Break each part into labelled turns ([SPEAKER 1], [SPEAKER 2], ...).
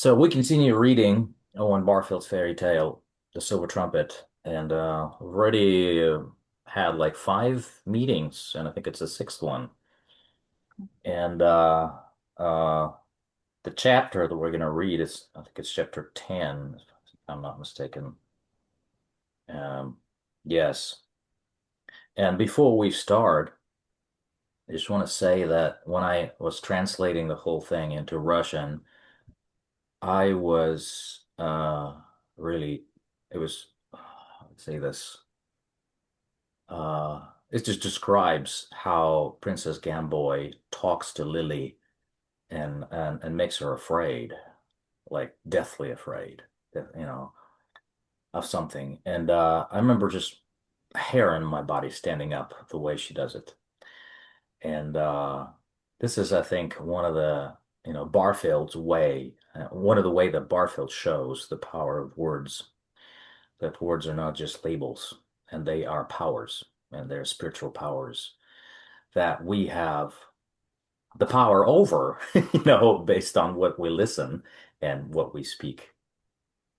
[SPEAKER 1] So we continue reading Owen Barfield's fairy tale, The Silver Trumpet, and we've already had like five meetings, and I think it's the sixth one. And uh, the chapter that we're going to read is, I think it's chapter 10, if I'm not mistaken. Um, yes. And before we start, I just want to say that when I was translating the whole thing into Russian, I was really, it was, let's say this, it just describes how Princess Gamboy talks to Lily and makes her afraid, like deathly afraid, of something. And I remember just hair on my body standing up the way she does it. And this is, I think, one of the, Barfield's way, one of the way that Barfield shows the power of words, that words are not just labels, and they are powers, and they're spiritual powers that we have the power over, based on what we listen and what we speak.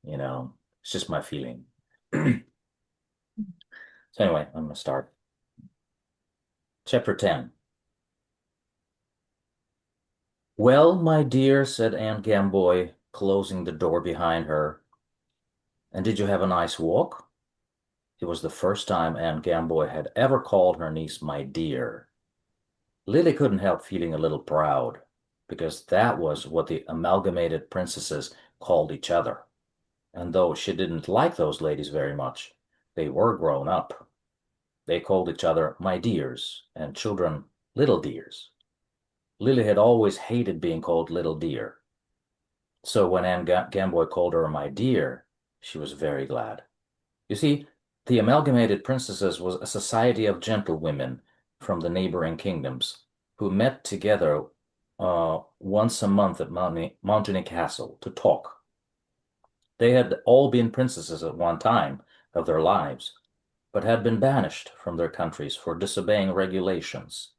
[SPEAKER 1] It's just my feeling. So anyway, I'm gonna start. Chapter 10. Well, my dear, said Aunt Gamboy, closing the door behind her. And did you have a nice walk? It was the first time Aunt Gamboy had ever called her niece my dear. Lily couldn't help feeling a little proud, because that was what the amalgamated princesses called each other. And though she didn't like those ladies very much, they were grown up. They called each other my dears, and children little dears. Lily had always hated being called little dear. So when Anne Gamboy called her my dear, she was very glad. You see, the Amalgamated Princesses was a society of gentlewomen from the neighboring kingdoms who met together once a month at Montagny Castle to talk. They had all been princesses at one time of their lives, but had been banished from their countries for disobeying regulations.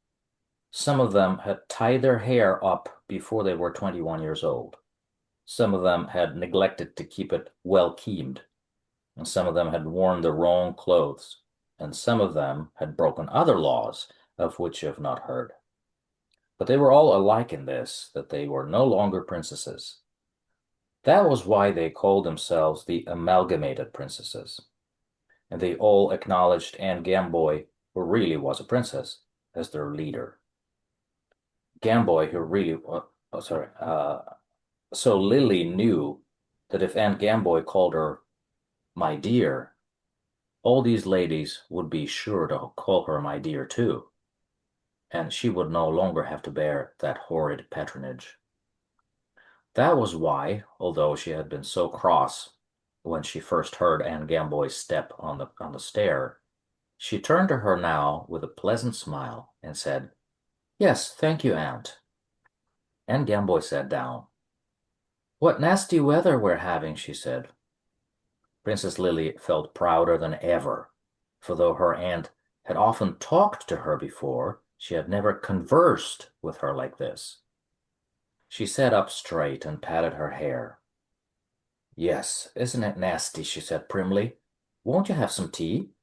[SPEAKER 1] Some of them had tied their hair up before they were 21 years old. Some of them had neglected to keep it well kemmed, and some of them had worn the wrong clothes, and some of them had broken other laws of which you have not heard. But they were all alike in this, that they were no longer princesses. That was why they called themselves the Amalgamated Princesses, and they all acknowledged Anne Gamboy, who really was a princess, as their leader. Gamboy, who really, oh, sorry, so Lily knew that if Aunt Gamboy called her my dear, all these ladies would be sure to call her my dear too, and she would no longer have to bear that horrid patronage. That was why, although she had been so cross when she first heard Anne Gamboy's step on the stair, she turned to her now with a pleasant smile and said, "Yes, thank you, Aunt." Anne Gamboy sat down. "What nasty weather we're having," she said. Princess Lily felt prouder than ever, for though her aunt had often talked to her before, she had never conversed with her like this. She sat up straight and patted her hair. "Yes, isn't it nasty?" she said primly. "Won't you have some tea?"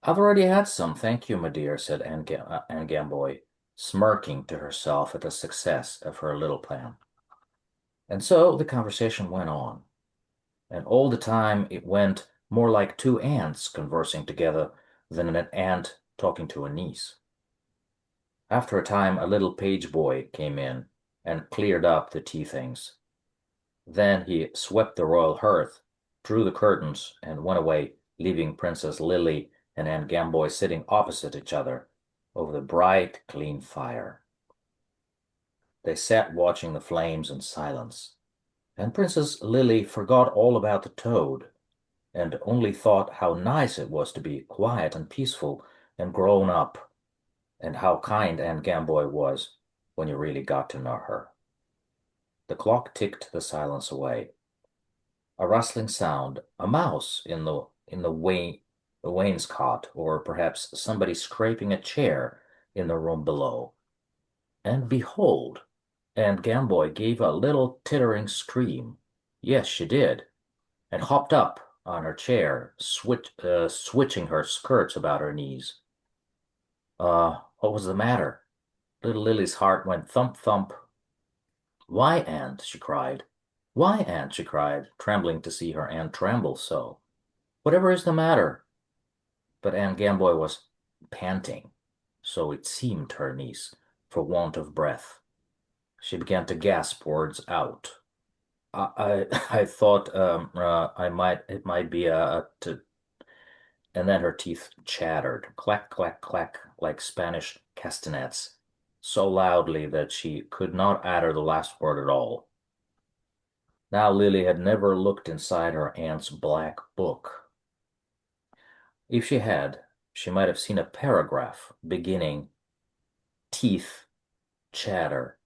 [SPEAKER 1] "I've already had some, thank you, my dear," said Anne Gamboy, smirking to herself at the success of her little plan. And so the conversation went on, and all the time it went more like two aunts conversing together than an aunt talking to a niece. After a time, a little page boy came in and cleared up the tea things. Then he swept the royal hearth, drew the curtains, and went away, leaving Princess Lily and Aunt Gamboy sitting opposite each other over the bright, clean fire. They sat watching the flames in silence, and Princess Lily forgot all about the toad, and only thought how nice it was to be quiet and peaceful and grown up, and how kind Aunt Gamboy was when you really got to know her. The clock ticked the silence away. A rustling sound, a mouse in the wainscot, or perhaps somebody scraping a chair in the room below. And behold, And Gamboy gave a little tittering scream. Yes, she did, and hopped up on her chair, switching her skirts about her knees. What was the matter? Little Lily's heart went thump, thump. Why, aunt? She cried. Why, aunt? She cried, trembling to see her aunt tremble so. Whatever is the matter? But Aunt Gamboy was panting, so it seemed to her niece, for want of breath. She began to gasp words out. I thought it might be and then her teeth chattered, clack, clack, clack, like Spanish castanets, so loudly that she could not utter the last word at all. Now Lily had never looked inside her aunt's black book. If she had, she might have seen a paragraph beginning, teeth chatter,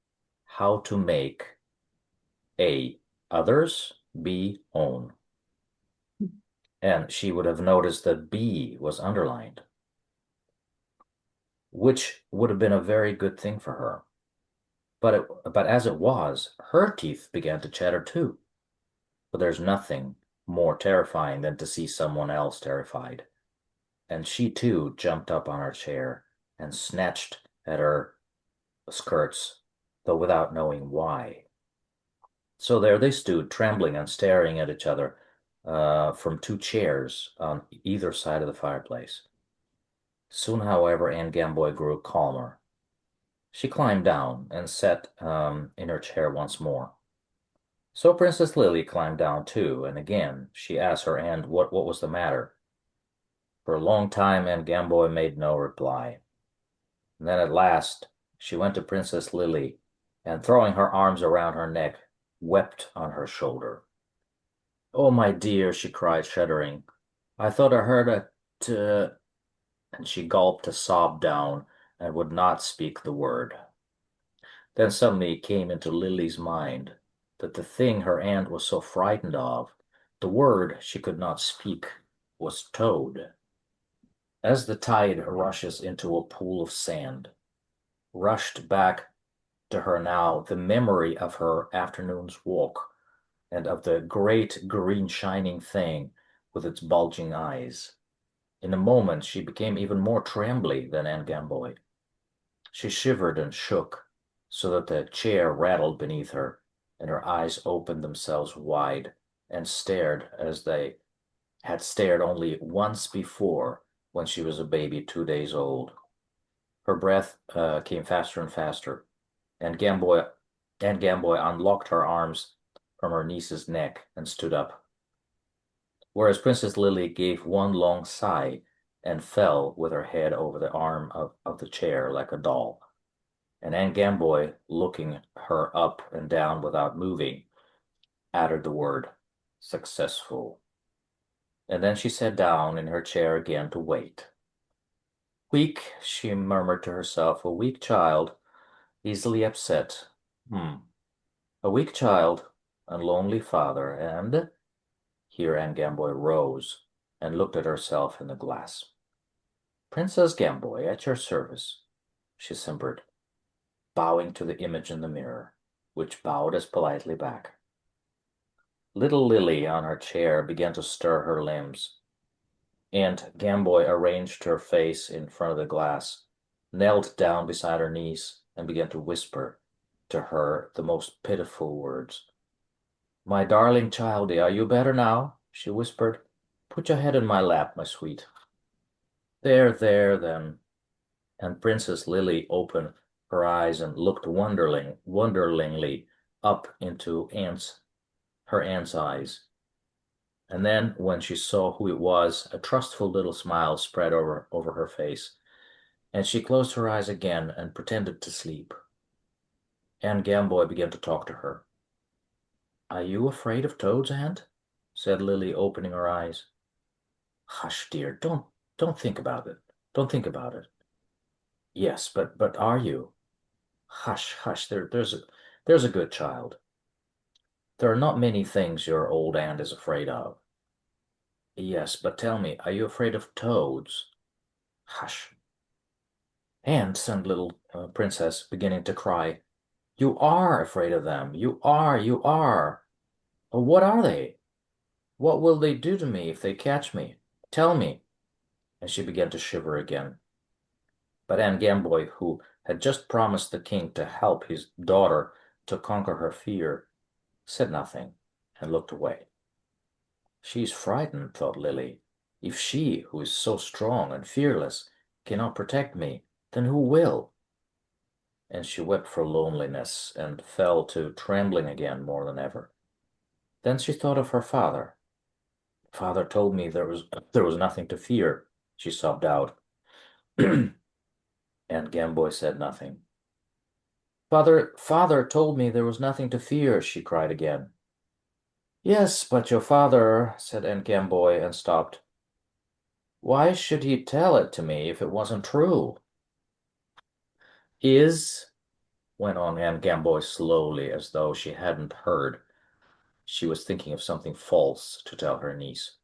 [SPEAKER 1] how to make A. Others, B. Own. And she would have noticed that B was underlined, which would have been a very good thing for her. But as it was, her teeth began to chatter too. But there's nothing more terrifying than to see someone else terrified. And she too jumped up on her chair and snatched at her skirts, though without knowing why. So there they stood, trembling and staring at each other from two chairs on either side of the fireplace. Soon, however, Anne Gamboy grew calmer. She climbed down and sat in her chair once more. So Princess Lily climbed down too, and again she asked her aunt what was the matter. For a long time Anne Gamboy made no reply. And then at last she went to Princess Lily, and throwing her arms around her neck, wept on her shoulder. "Oh, my dear," she cried, shuddering, "I thought I heard a t—" and she gulped a sob down and would not speak the word. Then suddenly it came into Lily's mind that the thing her aunt was so frightened of, the word she could not speak, was toad. As the tide rushes into a pool of sand, rushed back to her now the memory of her afternoon's walk and of the great green shining thing with its bulging eyes. In a moment she became even more trembly than Anne Gamboy. She shivered and shook, so that the chair rattled beneath her, and her eyes opened themselves wide and stared as they had stared only once before when she was a baby 2 days old. Her breath came faster and faster, and Gamboy unlocked her arms from her niece's neck and stood up, whereas Princess Lily gave one long sigh and fell with her head over the arm of the chair like a doll. And Anne Gamboy, looking her up and down without moving, uttered the word successful. And then she sat down in her chair again to wait. Weak, she murmured to herself, a weak child, easily upset. A weak child, a lonely father, and here Anne Gamboy rose and looked at herself in the glass. Princess Gamboy, at your service, she simpered, bowing to the image in the mirror, which bowed as politely back. Little Lily on her chair began to stir her limbs. Aunt Gamboy arranged her face in front of the glass, knelt down beside her niece, and began to whisper to her the most pitiful words. "My darling childie, are you better now?" she whispered. "Put your head in my lap, my sweet." There, then." And Princess Lily opened her eyes and looked wonderingly up into her aunt's eyes. And then, when she saw who it was, a trustful little smile spread over her face, and she closed her eyes again and pretended to sleep. Anne Gamboy began to talk to her. "Are you afraid of toads, Aunt?" said Lily, opening her eyes. "Hush, dear, don't think about it. Don't think about it." "Yes, but are you?" "Hush, hush, there's a good child. There are not many things your old aunt is afraid of." "Yes, but tell me, are you afraid of toads?" "Hush." "And," said little Princess, beginning to cry, You are afraid of them. You are. Oh, what are they? What will they do to me if they catch me? Tell me. And she began to shiver again. But Anne Gamboy, who had just promised the king to help his daughter to conquer her fear, said nothing and looked away. She's frightened, thought Lily. If she, who is so strong and fearless, cannot protect me, then who will? And she wept for loneliness and fell to trembling again more than ever. Then she thought of her father. Father told me there was nothing to fear, she sobbed out. And Gamboy said nothing. Father told me there was nothing to fear, she cried again. Yes, but your father, said Aunt Gamboy, and stopped. Why should he tell it to me if it wasn't true? Is, went on Aunt Gamboy slowly, as though she hadn't heard. She was thinking of something false to tell her niece.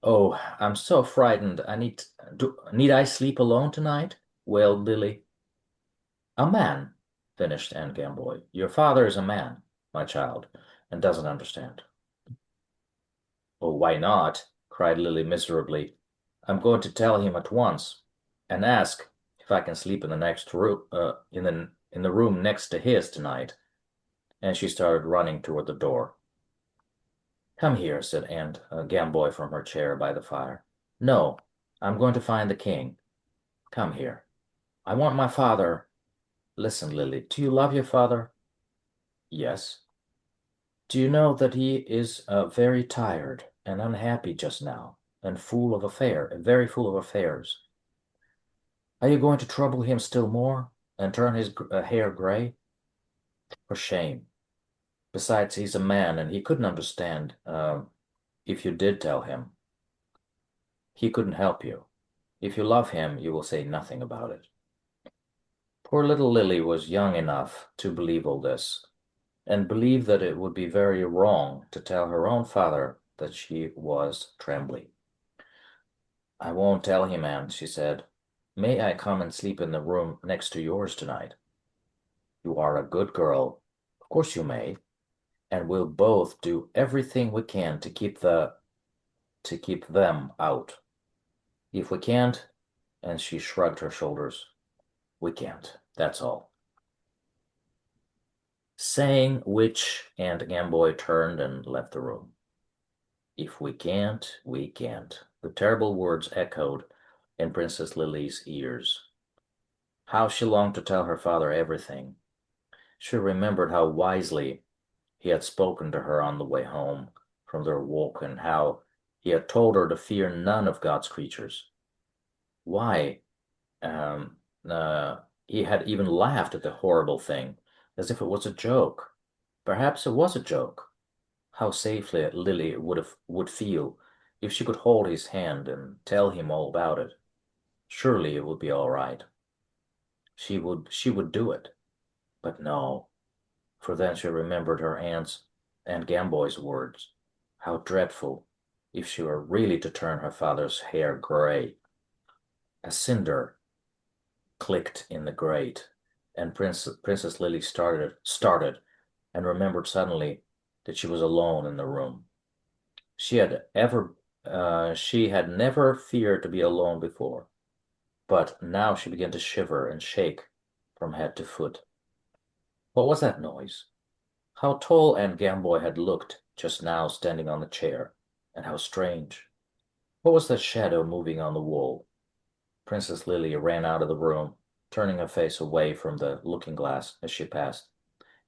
[SPEAKER 1] Oh, I'm so frightened. Need I sleep alone tonight? Wailed Lily. A man, finished Aunt Gamboy. Your father is a man, my child, and doesn't understand. Oh, why not? Cried Lily miserably. I'm going to tell him at once and ask if I can sleep in the next room, in the room next to his tonight. And she started running toward the door. Come here, said Aunt Gamboy from her chair by the fire. No, I'm going to find the king. Come here. I want my father. Listen, Lily, do you love your father? Yes. Do you know that he is very tired and unhappy just now, and very full of affairs? Are you going to trouble him still more and turn his hair gray? For shame. Besides, he's a man, and he couldn't understand if you did tell him. He couldn't help you. If you love him, you will say nothing about it. Poor little Lily was young enough to believe all this, and believe that it would be very wrong to tell her own father that she was trembling. I won't tell him, Aunt, she said. May I come and sleep in the room next to yours tonight? You are a good girl. Of course you may. And we'll both do everything we can to keep them out. If we can't, and she shrugged her shoulders, we can't. That's all. Saying which, Aunt Gamboy turned and left the room. If we can't, we can't. The terrible words echoed in Princess Lily's ears. How she longed to tell her father everything. She remembered how wisely he had spoken to her on the way home from their walk, and how he had told her to fear none of God's creatures. Why? Um, he had even laughed at the horrible thing, as if it was a joke. Perhaps it was a joke. How safely Lily would feel if she could hold his hand and tell him all about it. Surely it would be all right. She would do it. But no, for then she remembered her Aunt Gamboy's words. How dreadful if she were really to turn her father's hair gray. A cinder clicked in the grate, and Princess Lily started and remembered suddenly that she was alone in the room. She had never feared to be alone before, but now she began to shiver and shake from head to foot. What was that noise? How tall Aunt Gamboy had looked just now standing on the chair, and how strange. What was that shadow moving on the wall? Princess Lily ran out of the room, turning her face away from the looking-glass as she passed,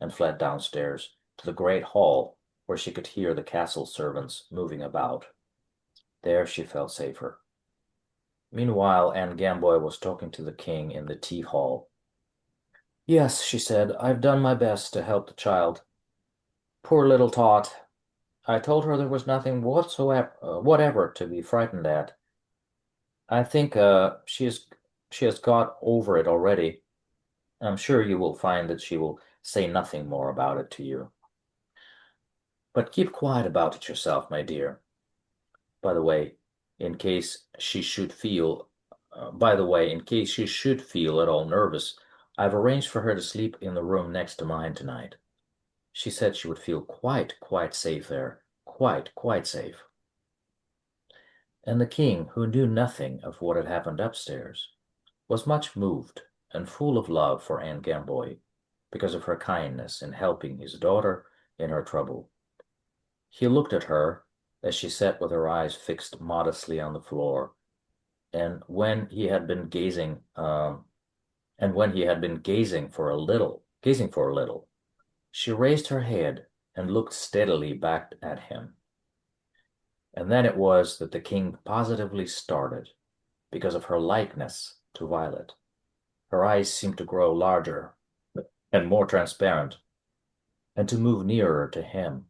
[SPEAKER 1] and fled downstairs to the great hall where she could hear the castle servants moving about. There she felt safer. Meanwhile, Aunt Gamboy was talking to the king in the tea hall. Yes, she said, I've done my best to help the child. Poor little tot. I told her there was nothing whatever to be frightened at. I think she has got over it already. I'm sure you will find that she will say nothing more about it to you. But keep quiet about it yourself, my dear. By the way, in case she should feel, by the way, in case she should feel at all nervous, I've arranged for her to sleep in the room next to mine tonight. She said she would feel quite safe there. Quite safe. And the king, who knew nothing of what had happened upstairs, was much moved and full of love for Anne Gamboy because of her kindness in helping his daughter in her trouble. He looked at her as she sat with her eyes fixed modestly on the floor, and when he had been gazing for a little, she raised her head and looked steadily back at him. And then it was that the king positively started because of her likeness to Violet. Her eyes seemed to grow larger and more transparent, and to move nearer to him,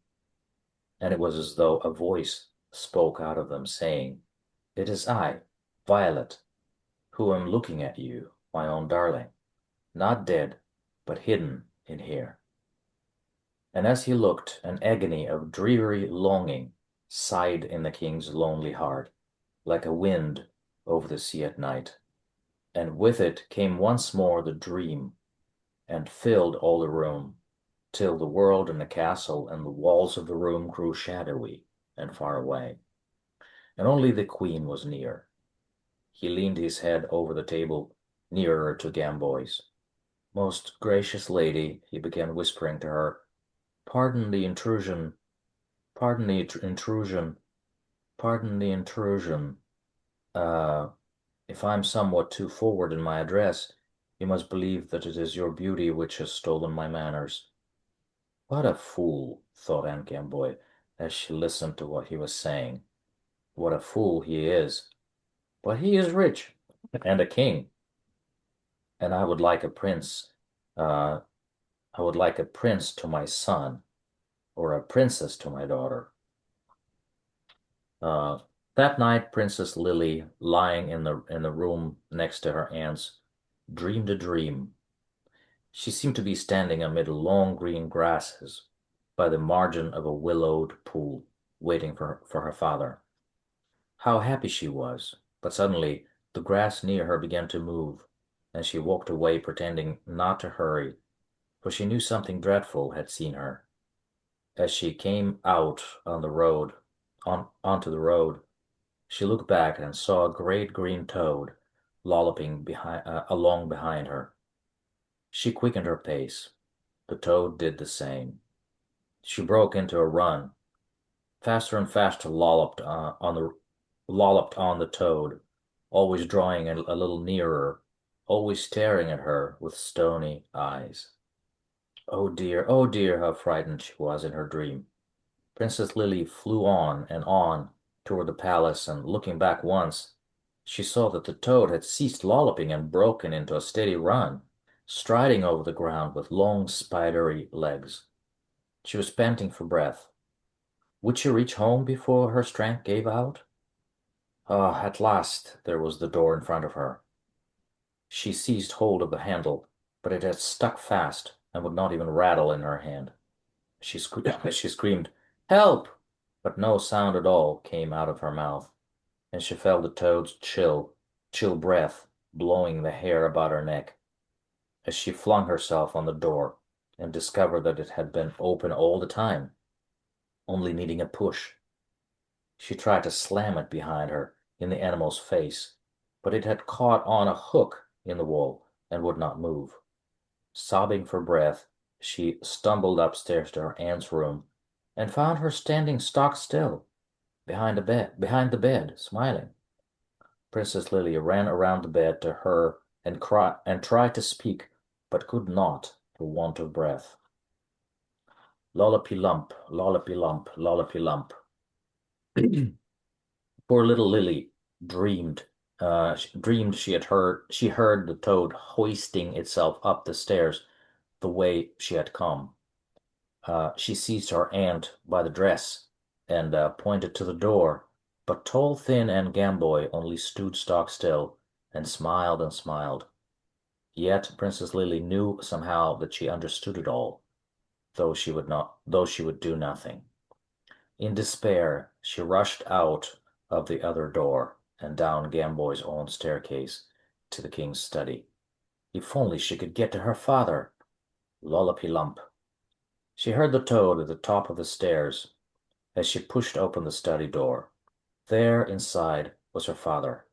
[SPEAKER 1] and it was as though a voice spoke out of them, saying, "It is I, Violet, who am looking at you, my own darling, not dead, but hidden in here." And as he looked, an agony of dreary longing sighed in the king's lonely heart, like a wind over the sea at night, and with it came once more the dream, and filled all the room, till the world and the castle and the walls of the room grew shadowy and far away, and only the queen was near. He leaned his head over the table, nearer to Gamboy's. "Most gracious lady," he began whispering to her, "pardon the intrusion, pardon the intrusion, pardon the intrusion. Uh, if I'm somewhat too forward in my address, you must believe that it is your beauty which has stolen my manners." What a fool, thought Aunt Gamboy, as she listened to what he was saying. What a fool he is. But he is rich, and a king, and uh, I would like a prince to my son, or a princess to my daughter. Uh, that night, Princess Lily, lying in the room next to her aunt's, dreamed a dream. She seemed to be standing amid long green grasses by the margin of a willowed pool, waiting for her father. How happy she was! But suddenly the grass near her began to move, and she walked away pretending not to hurry, for she knew something dreadful had seen her. As she came out onto the road, she looked back and saw a great green toad lolloping along behind her. She quickened her pace. The toad did the same. She broke into a run. Faster and faster lolloped on the toad, always drawing a little nearer, always staring at her with stony eyes. Oh dear, how frightened she was in her dream. Princess Lily flew on and on toward the palace, and looking back once, she saw that the toad had ceased lolloping and broken into a steady run, striding over the ground with long spidery legs. She was panting for breath. Would she reach home before her strength gave out? Ah, at last there was the door in front of her. She seized hold of the handle, but it had stuck fast and would not even rattle in her hand. She screamed, "Help!" but no sound at all came out of her mouth, and she felt the toad's chill breath blowing the hair about her neck as she flung herself on the door and discovered that it had been open all the time, only needing a push. She tried to slam it behind her in the animal's face, but it had caught on a hook in the wall and would not move. Sobbing for breath, she stumbled upstairs to her aunt's room and found her standing stock still behind the bed, smiling. Princess Lily ran around the bed to her and tried to speak, but could not for want of breath. Lollopy lump, lollopy lump, lollopy lump. Poor little Lily dreamed. Dreamed she heard the toad hoisting itself up the stairs the way she had come. She seized her aunt by the dress and pointed to the door, but tall, thin Anne Gamboy only stood stock still and smiled and smiled. Yet Princess Lily knew somehow that she understood it all, though she would do nothing. In despair, she rushed out of the other door and down Gamboy's own staircase to the king's study. If only she could get to her father. Lollopy-lump. She heard the toad at the top of the stairs as she pushed open the study door. There inside was her father,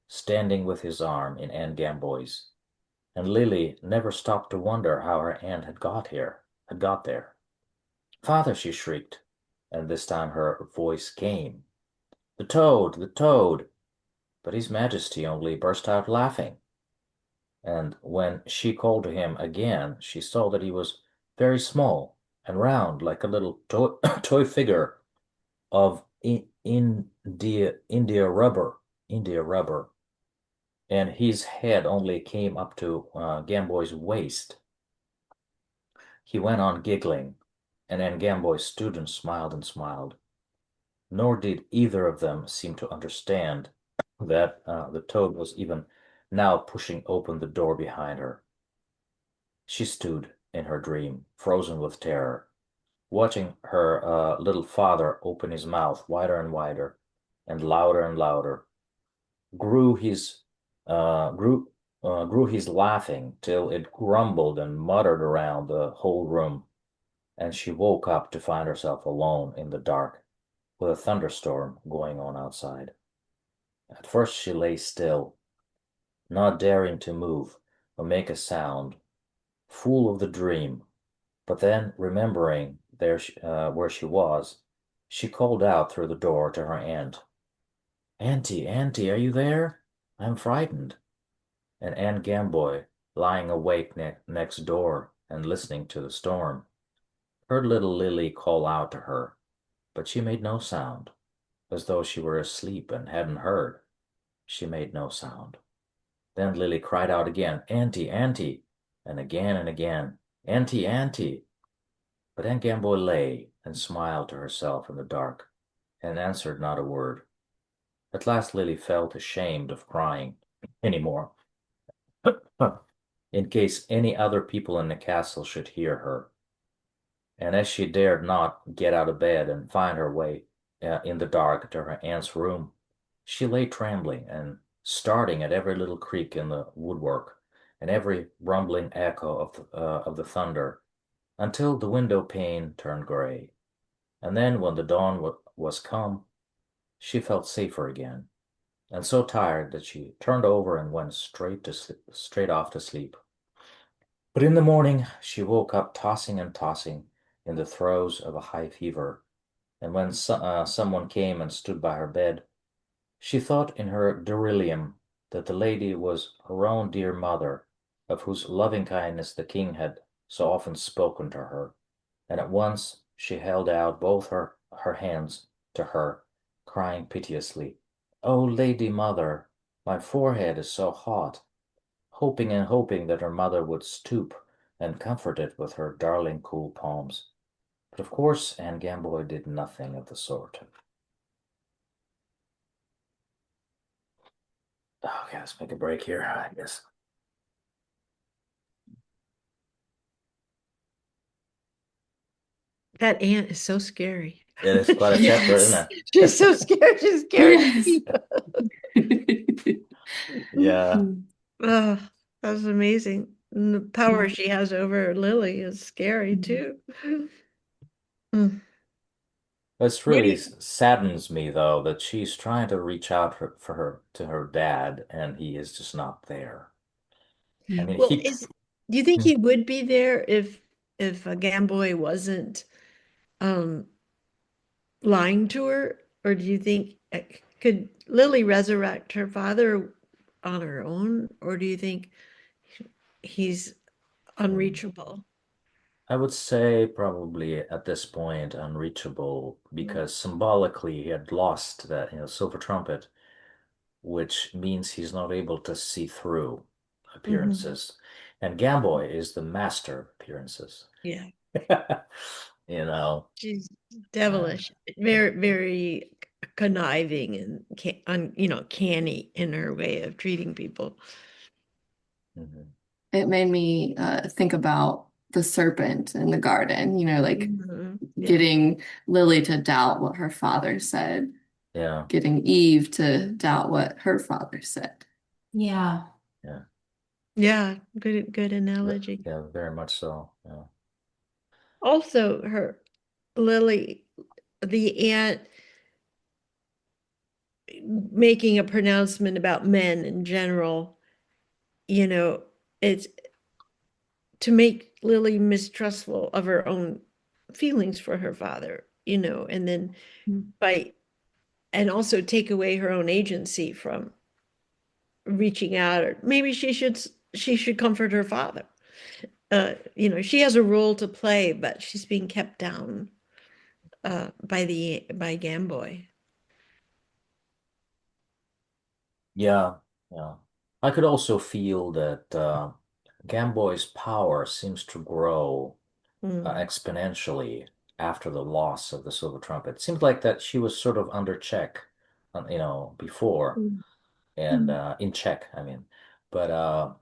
[SPEAKER 1] standing with his arm in Anne Gamboy's, and Lily never stopped to wonder how her aunt had got there. Father, she shrieked, and this time her voice came. The toad, the toad! But His Majesty only burst out laughing, and when she called to him again, she saw that he was very small and round, like a little toy, toy figure of India rubber, and his head only came up to Gamboy's waist. He went on giggling, and then Gamboy stood and smiled, nor did either of them seem to understand that the toad was even now pushing open the door behind her. She stood in her dream, frozen with terror, watching her little father open his mouth wider and wider, and louder. Grew his grew his laughing till it grumbled and muttered around the whole room, and she woke up to find herself alone in the dark, with a thunderstorm going on outside. At first she lay still, not daring to move or make a sound, full of the dream. But then, remembering where she was, she called out through the door to her aunt. Auntie, Auntie, are you there? I'm frightened. And Aunt Gamboy, lying awake next door and listening to the storm, heard little Lily call out to her, but she made no sound, as though she were asleep and hadn't heard. She made no sound. Then Lily cried out again, Auntie, Auntie, and again, Auntie, Auntie. But Aunt Gamboy lay and smiled to herself in the dark, and answered not a word. At last Lily felt ashamed of crying any more, in case any other people in the castle should hear her. And as she dared not get out of bed and find her way in the dark to her aunt's room, she lay trembling and starting at every little creak in the woodwork and every rumbling echo of the thunder, until the window pane turned gray. And then, when the dawn was come, she felt safer again, and so tired that she turned over and went straight off to sleep. But in the morning she woke up tossing and tossing in the throes of a high fever, and when someone came and stood by her bed, she thought in her delirium that the lady was her own dear mother, of whose loving kindness the king had so often spoken to her, and at once she held out both her hands to her, crying piteously, "Oh, Lady Mother, my forehead is so hot," hoping and hoping that her mother would stoop and comfort it with her darling cool palms. But of course Anne Gamboy did nothing of the sort. Okay, let's make a break here, I guess.
[SPEAKER 2] That aunt is so scary.
[SPEAKER 1] It is quite a chapter,
[SPEAKER 3] Yes.
[SPEAKER 1] isn't
[SPEAKER 2] She's so scared. She's scared.
[SPEAKER 3] Yes.
[SPEAKER 1] it? Yeah.
[SPEAKER 2] Oh, that's amazing. And the power
[SPEAKER 3] Yeah.
[SPEAKER 2] she has over Lily is scary too. Mm.
[SPEAKER 1] This
[SPEAKER 2] What do
[SPEAKER 1] really
[SPEAKER 2] you,
[SPEAKER 1] saddens me, though, that she's trying to reach out for her to her dad, and he is just not there. I mean,
[SPEAKER 2] well, do you think
[SPEAKER 1] Hmm.
[SPEAKER 2] he would be there if a Gamboy wasn't um lying to her? Or do you think could Lily resurrect her father on her own? Or do you think he's unreachable?
[SPEAKER 1] I would say probably at this point unreachable because symbolically he had lost that, Silver Trumpet, which means he's not able to see through
[SPEAKER 2] Mm-hmm.
[SPEAKER 1] appearances. And Gamboy is the master of appearances.
[SPEAKER 2] Yeah.
[SPEAKER 1] You know,
[SPEAKER 2] She's
[SPEAKER 1] and
[SPEAKER 2] devilish, very, very conniving and canny in her way of treating people.
[SPEAKER 1] mhm.
[SPEAKER 3] It made me think about the serpent in the garden, like
[SPEAKER 2] Mhm. Yeah.
[SPEAKER 3] getting Lily to doubt what her father said,
[SPEAKER 1] Yeah,
[SPEAKER 3] getting Eve to doubt what her father said.
[SPEAKER 4] Yeah.
[SPEAKER 1] yeah.
[SPEAKER 2] Yeah, good analogy.
[SPEAKER 1] Yeah, very much so. Yeah.
[SPEAKER 2] Also, her Lily, the aunt making a pronouncement about men in general, you know, it's to make Lily mistrustful of her own feelings for her father, and then by and also take away her own agency from reaching out, or maybe she should comfort her father. She has a role to play, but she's being kept down by Gamboy.
[SPEAKER 1] Yeah, yeah. I could also feel that Gamboy's power seems to grow
[SPEAKER 2] Mm,
[SPEAKER 1] exponentially after the loss of the Silver Trumpet. It seems like that she was sort of under check, before
[SPEAKER 2] mm,
[SPEAKER 1] and in check, I mean. But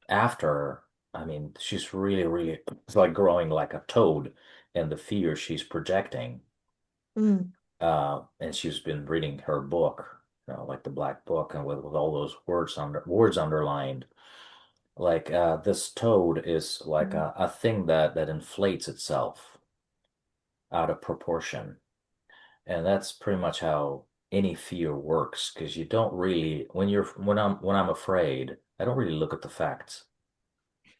[SPEAKER 1] after, I mean, she's really, really, it's like growing like a toad, and the fear she's projecting.
[SPEAKER 2] mm,
[SPEAKER 1] And she's been reading her book, like the Black Book, and with all those words underlined. Like this toad is like
[SPEAKER 2] mm,
[SPEAKER 1] a thing that inflates itself out of proportion. And that's pretty much how any fear works, because you don't really, when I'm afraid, I don't really look at the facts.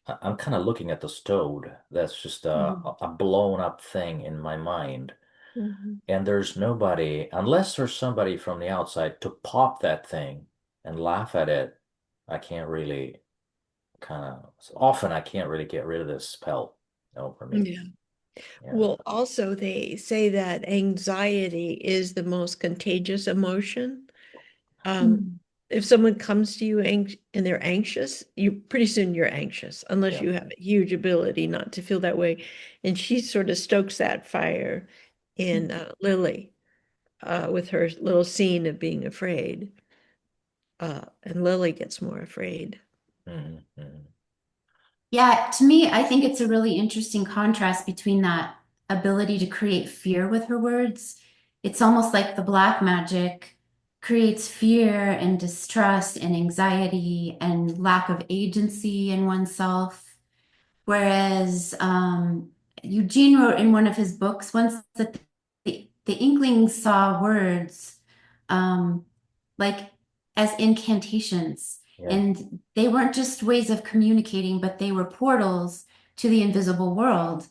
[SPEAKER 1] I'm kind of looking at the toad. That's just
[SPEAKER 2] mm,
[SPEAKER 1] a blown up thing in my mind.
[SPEAKER 2] mm,
[SPEAKER 1] And there's nobody, unless there's somebody from the outside to pop that thing and laugh at it. I can't really often I can't really get rid of this spell, for me.
[SPEAKER 2] yeah.
[SPEAKER 1] Yeah.
[SPEAKER 2] Well, also they say that anxiety is the most contagious emotion. Um,
[SPEAKER 3] Mm.
[SPEAKER 2] if someone comes to you and they're anxious, you pretty soon you're anxious, unless
[SPEAKER 1] Yeah.
[SPEAKER 2] you have a huge ability not to feel that way. And she sort of stokes that fire in Lily with her little scene of being afraid. And Lily gets more afraid.
[SPEAKER 1] Hmm. Hmm.
[SPEAKER 4] Yeah, to me, I think it's a really interesting contrast between that ability to create fear with her words. It's almost like the black magic creates fear and distrust and anxiety and lack of agency in oneself. Whereas Eugene wrote in one of his books once that the Inklings saw words um, like as incantations,
[SPEAKER 1] Yeah.
[SPEAKER 4] and they weren't just ways of communicating, but they were portals to the invisible world.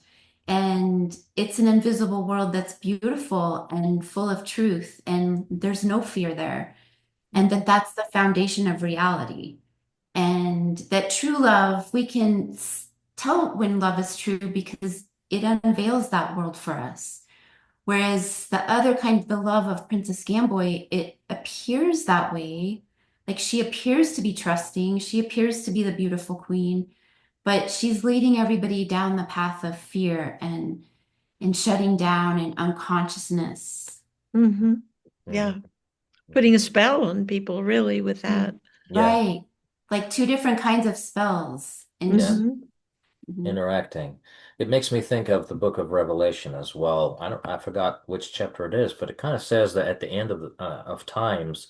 [SPEAKER 4] And it's an invisible world that's beautiful and full of truth, and there's no fear there. And
[SPEAKER 2] Mm,
[SPEAKER 4] that's the foundation of reality. And that true love, we can tell when love is true because it unveils that world for us. Whereas the other kind, the love of Princess Gamboy, it appears that way. Like she appears to be trusting, she appears to be the beautiful queen, but she's leading everybody down the path of fear and shutting down and unconsciousness.
[SPEAKER 2] hmm
[SPEAKER 1] Hmm.
[SPEAKER 2] Yeah. Putting a spell on people, really, with that.
[SPEAKER 4] Mm.
[SPEAKER 1] Yeah.
[SPEAKER 4] Right. Like two different kinds of spells. And
[SPEAKER 1] Yeah.
[SPEAKER 2] Hmm
[SPEAKER 4] mhm.
[SPEAKER 1] Interacting. It makes me think of the book of Revelation as well. I forgot which chapter it is, but it kind of says that at the end of times,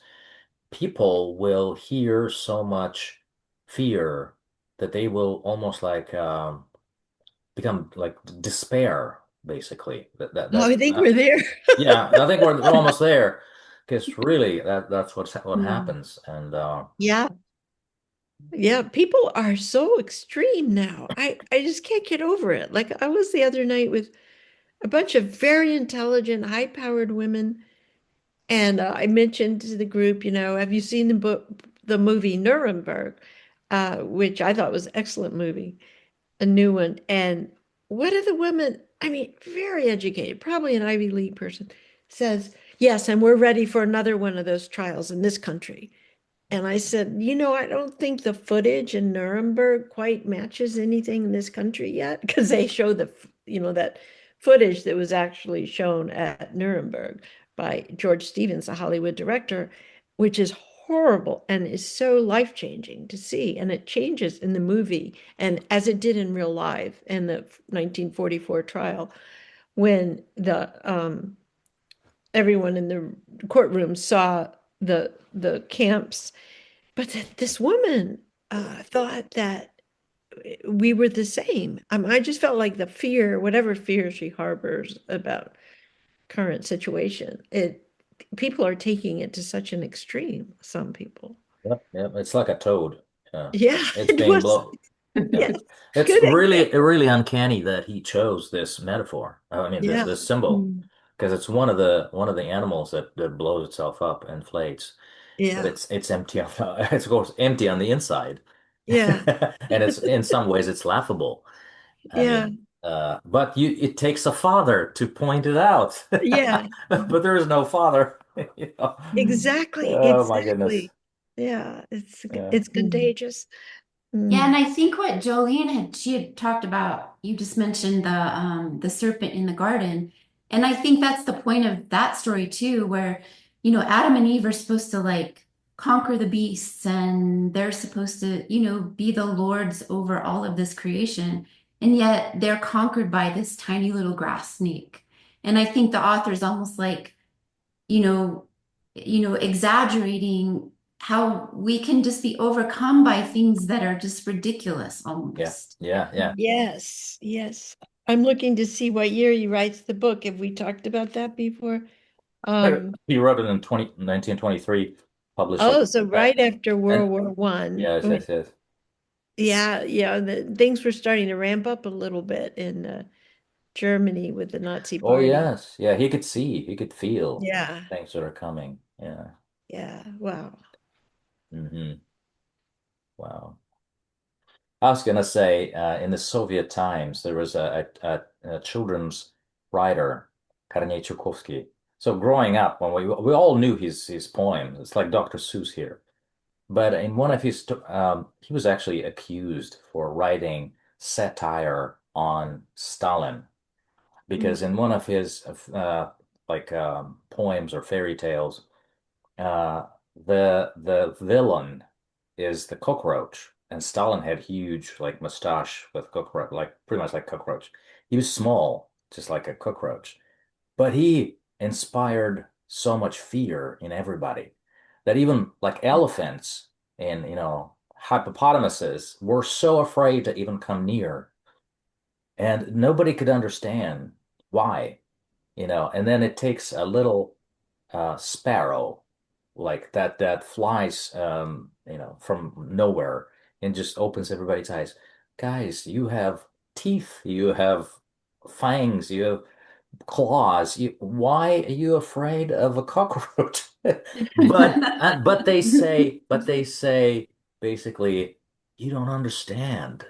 [SPEAKER 1] people will hear so much fear that they will almost like become like despair, basically.
[SPEAKER 2] Oh, I think we're there.
[SPEAKER 1] Yeah, I think we're almost there, because really that's what
[SPEAKER 2] Mm.
[SPEAKER 1] happens, and
[SPEAKER 2] Yeah. Yeah. People are so extreme now. I just can't get over it. Like I was the other night with a bunch of very intelligent, high-powered women. And I mentioned to the group, have you seen the movie Nuremberg, which I thought was an excellent movie, a new one. And one of the women, I mean, very educated, probably an Ivy League person, says, yes, and we're ready for another one of those trials in this country. And I said, I don't think the footage in Nuremberg quite matches anything in this country yet, because they show that footage that was actually shown at Nuremberg by George Stevens, a Hollywood director, which is horrible and is so life-changing to see. And it changes in the movie, and as it did in real life in the 1944 trial, when the everyone in the courtroom saw the camps. But this woman, thought that we were the same. I just felt like the fear, whatever fear she harbors about current situation, people are taking it to such an extreme, some people.
[SPEAKER 1] Yep, yep. It's like a toad. Yeah.
[SPEAKER 2] Yeah,
[SPEAKER 1] It's
[SPEAKER 2] it
[SPEAKER 1] being
[SPEAKER 2] was.
[SPEAKER 1] blown. Yeah.
[SPEAKER 2] Yes.
[SPEAKER 1] It's
[SPEAKER 2] Good
[SPEAKER 1] really uncanny that he chose this metaphor. I mean,
[SPEAKER 2] Yeah.
[SPEAKER 1] this symbol,
[SPEAKER 2] Mm.
[SPEAKER 1] because it's one of the animals that blows itself up, inflates, but
[SPEAKER 2] Yeah.
[SPEAKER 1] it's empty on it's of course empty on the inside,
[SPEAKER 2] Yeah.
[SPEAKER 1] and it's in some ways it's laughable. I
[SPEAKER 2] Yeah.
[SPEAKER 1] mean, but it takes a father to point it out,
[SPEAKER 2] Yeah.
[SPEAKER 1] but there is no father. You know?
[SPEAKER 2] Exactly.
[SPEAKER 1] Oh my goodness.
[SPEAKER 2] Exactly. Yeah. It's
[SPEAKER 1] Yeah.
[SPEAKER 2] it's contagious.
[SPEAKER 4] Yeah, and
[SPEAKER 2] Mm.
[SPEAKER 4] I think what Jolene had talked about, you just mentioned the serpent in the garden. And I think that's the point of that story too, where, Adam and Eve are supposed to like conquer the beasts and they're supposed to, be the lords over all of this creation. And yet they're conquered by this tiny little grass snake. And I think the author is almost like, you know, exaggerating how we can just be overcome by things that are just ridiculous
[SPEAKER 1] Yeah.
[SPEAKER 4] almost.
[SPEAKER 1] Yeah. Yeah.
[SPEAKER 2] Yes. Yes. I'm looking to see what year he writes the book. Have we talked about that before? Um,
[SPEAKER 1] He wrote it in 1923, published like
[SPEAKER 2] oh, so
[SPEAKER 1] uh,
[SPEAKER 2] right after
[SPEAKER 1] and
[SPEAKER 2] World War One.
[SPEAKER 1] yes, yes, yes.
[SPEAKER 2] Yeah, yeah, things were starting to ramp up a little bit in Germany with the Nazi
[SPEAKER 1] Oh
[SPEAKER 2] Party.
[SPEAKER 1] yes. Yeah, he could see, he could feel
[SPEAKER 2] Yeah,
[SPEAKER 1] things that are coming. Yeah.
[SPEAKER 2] yeah, wow.
[SPEAKER 1] Hmm. Wow. I was gonna say, in the Soviet times, there was a children's writer, Kornei Chukovsky. So growing up, when we all knew his poems, it's like Dr. Seuss here. But in one of he was actually accused for writing satire on Stalin
[SPEAKER 2] Mm.
[SPEAKER 1] because in one of his poems or fairy tales, uh, the villain is the cockroach, and Stalin had huge like mustache with cockroach, like pretty much like cockroach. He was small, just like a cockroach, but he inspired so much fear in everybody that even like elephants and hippopotamuses were so afraid to even come near, and nobody could understand why, and then it takes a little sparrow like that flies from nowhere and just opens everybody's eyes. Guys, you have teeth, you have fangs, you have claws. Why are you afraid of a cockroach? But they say basically, you don't understand.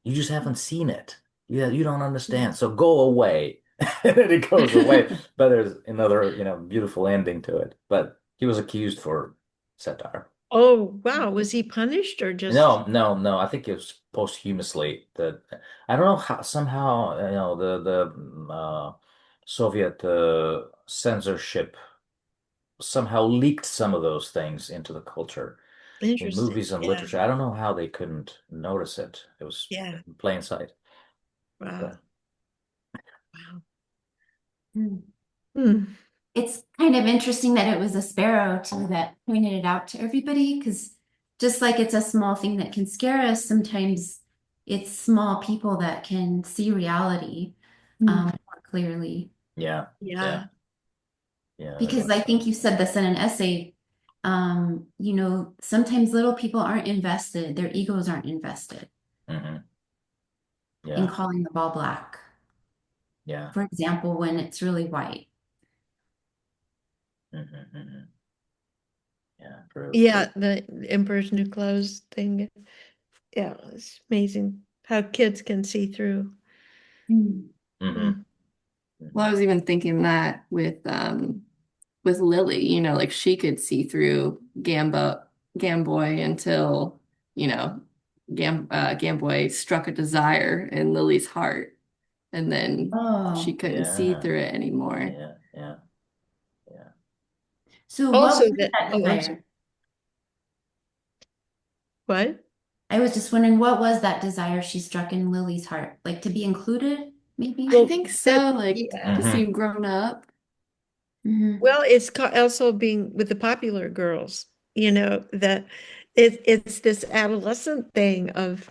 [SPEAKER 1] You just haven't seen it. Yeah, you don't understand. So go away. And then it goes away. But there's another, beautiful ending to it. But he was accused for satire.
[SPEAKER 2] Oh, wow. Was he punished or just
[SPEAKER 1] No, no, no. I think it was posthumously that I don't know how somehow the Soviet censorship somehow leaked some of those things into the culture in
[SPEAKER 2] interesting?
[SPEAKER 1] movies and
[SPEAKER 2] Yeah,
[SPEAKER 1] literature. I don't know how they couldn't notice it. It was
[SPEAKER 2] yeah.
[SPEAKER 1] in plain sight.
[SPEAKER 2] Wow,
[SPEAKER 1] But
[SPEAKER 2] wow.
[SPEAKER 4] Hmm.
[SPEAKER 2] Hmm.
[SPEAKER 4] It's kind of interesting that it was a sparrow too that pointed it out to everybody, because just like it's a small thing that can scare us, sometimes it's small people that can see reality
[SPEAKER 2] Hmm.
[SPEAKER 4] more clearly.
[SPEAKER 1] yeah, yeah,
[SPEAKER 2] Yeah.
[SPEAKER 1] yeah, very
[SPEAKER 4] Because
[SPEAKER 1] much
[SPEAKER 4] I
[SPEAKER 1] so.
[SPEAKER 4] think you said this in an essay. Sometimes little people aren't invested, their egos aren't invested
[SPEAKER 1] Hmm.
[SPEAKER 4] in
[SPEAKER 1] Yeah,
[SPEAKER 4] calling the ball black,
[SPEAKER 1] yeah.
[SPEAKER 4] for example, when it's really white.
[SPEAKER 1] Hmm. Hmm. Yeah, true,
[SPEAKER 2] Yeah,
[SPEAKER 1] true.
[SPEAKER 2] the Emperor's New Clothes thing. Yeah, it's amazing how kids can see through.
[SPEAKER 4] Mm.
[SPEAKER 1] Hmm.
[SPEAKER 2] Mm.
[SPEAKER 3] Well, I
[SPEAKER 1] Hmm.
[SPEAKER 3] was even thinking that with Lily, like she could see through Gamboy until, you know, Gamboy struck a desire in Lily's heart, and then she
[SPEAKER 4] Oh,
[SPEAKER 3] couldn't see
[SPEAKER 1] Yeah,
[SPEAKER 3] through it anymore.
[SPEAKER 1] yeah, yeah, yeah.
[SPEAKER 4] so what
[SPEAKER 2] Also
[SPEAKER 4] was
[SPEAKER 2] that,
[SPEAKER 4] that
[SPEAKER 2] oh, I'm sorry.
[SPEAKER 4] desire?
[SPEAKER 2] What?
[SPEAKER 4] I was just wondering, what was that desire she struck in Lily's heart? Like to be included,
[SPEAKER 3] I
[SPEAKER 4] maybe?
[SPEAKER 2] Well,
[SPEAKER 3] think
[SPEAKER 2] that,
[SPEAKER 3] so, like to
[SPEAKER 2] yeah.
[SPEAKER 1] Hmm.
[SPEAKER 3] seem grown up.
[SPEAKER 4] Hmm.
[SPEAKER 2] Well, it's also being with the popular girls, that it's this adolescent thing of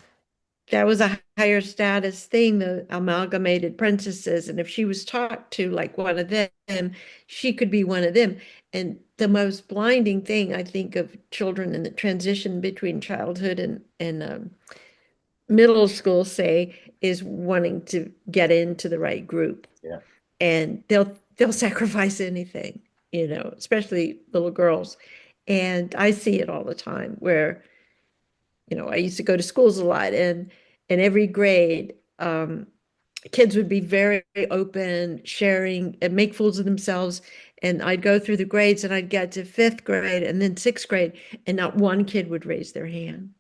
[SPEAKER 2] that was a higher status thing, the amalgamated princesses. And if she was taught to like one of them, she could be one of them. And the most blinding thing I think of children in the transition between childhood and middle school, say, is wanting to get into the right group.
[SPEAKER 1] Yeah,
[SPEAKER 2] And they'll sacrifice anything, especially little girls. And I see it all the time where I used to go to schools a lot, and in every grade, kids would be very, very open, sharing, and make fools of themselves. And I'd go through the grades and I'd get to fifth grade and then sixth grade, and not one kid would raise their hand.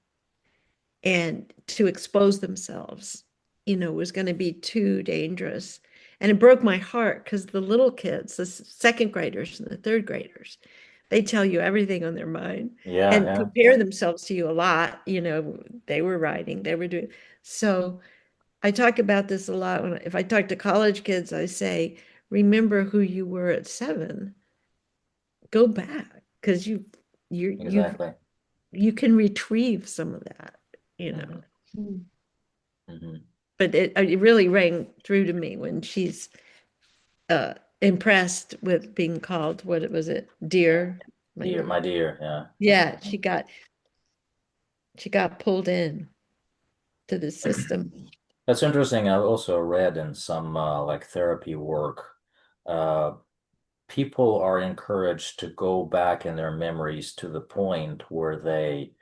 [SPEAKER 2] And to expose themselves, was going to be too dangerous. And it broke my heart because the little kids, the second graders and the third graders, they tell you everything on their mind
[SPEAKER 1] yeah,
[SPEAKER 2] and
[SPEAKER 1] yeah,
[SPEAKER 2] compare themselves to you a lot. They were writing, they were doing. So I talk about this a lot if I talk to college kids, I say, remember who you were at 7. Go back because
[SPEAKER 1] exactly.
[SPEAKER 2] you can retrieve some of that, you know.
[SPEAKER 1] Hmm. Hmm.
[SPEAKER 2] But it really rang through to me when she's uh impressed with being called, what was it, dear, my
[SPEAKER 1] Dear,
[SPEAKER 2] dear.
[SPEAKER 1] my dear, yeah.
[SPEAKER 2] Yeah, she got pulled in to the system.
[SPEAKER 1] That's interesting. I've also read in some like therapy work, uh, people are encouraged to go back in their memories to the point where they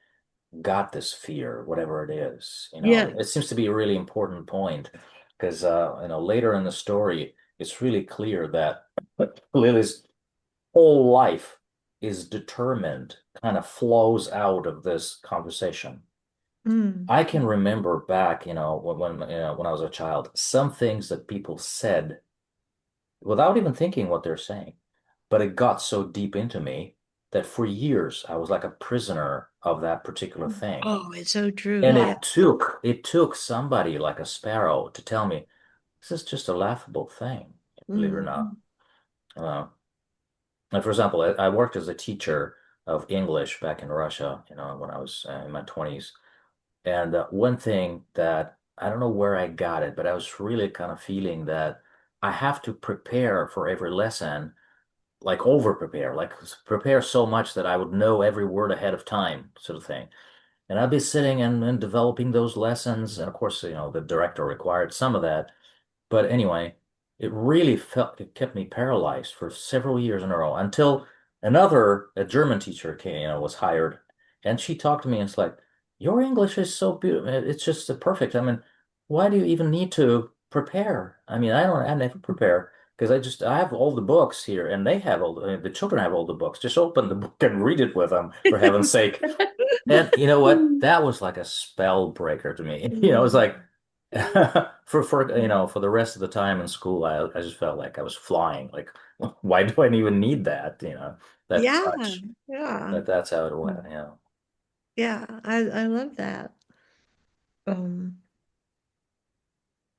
[SPEAKER 1] got this fear, whatever it is.
[SPEAKER 2] Yeah.
[SPEAKER 1] It seems to be a really important point because later in the story, it's really clear that Lily's whole life is determined, kind of flows out of this conversation.
[SPEAKER 2] Mm.
[SPEAKER 1] I can remember back, when I was a child, some things that people said without even thinking what they're saying. But it got so deep into me that for years I was like a prisoner of that particular thing.
[SPEAKER 2] Oh, it's so true.
[SPEAKER 1] And
[SPEAKER 2] Yeah.
[SPEAKER 1] it took somebody like a sparrow to tell me this is just a laughable thing, believe it or not.
[SPEAKER 2] Mm.
[SPEAKER 1] Uh, and for example, I worked as a teacher of English back in Russia, when I was in my 20s. And one thing that I don't know where I got it, but I was really kind of feeling that I have to prepare for every lesson, like over prepare, like prepare so much that I would know every word ahead of time, sort of thing. And I'd be sitting and developing those lessons. And of course, the director required some of that. But anyway, it kept me paralyzed for several years in a row until a German teacher came, was hired. And she talked to me and it's like, your English is so beautiful. It's just perfect. I mean, why do you even need to prepare? I mean, I never prepare because I have all the books here and they have the children have all the books. Just open the book and read it with them, for heaven's sake. And you know what? That was like a spell breaker to me. It's like for the rest of the time in school, I just felt like I was flying. Like, why do I even need that? That
[SPEAKER 2] Yeah.
[SPEAKER 1] touch.
[SPEAKER 2] Yeah.
[SPEAKER 1] That's how it went.
[SPEAKER 2] Yeah. I love that. Um,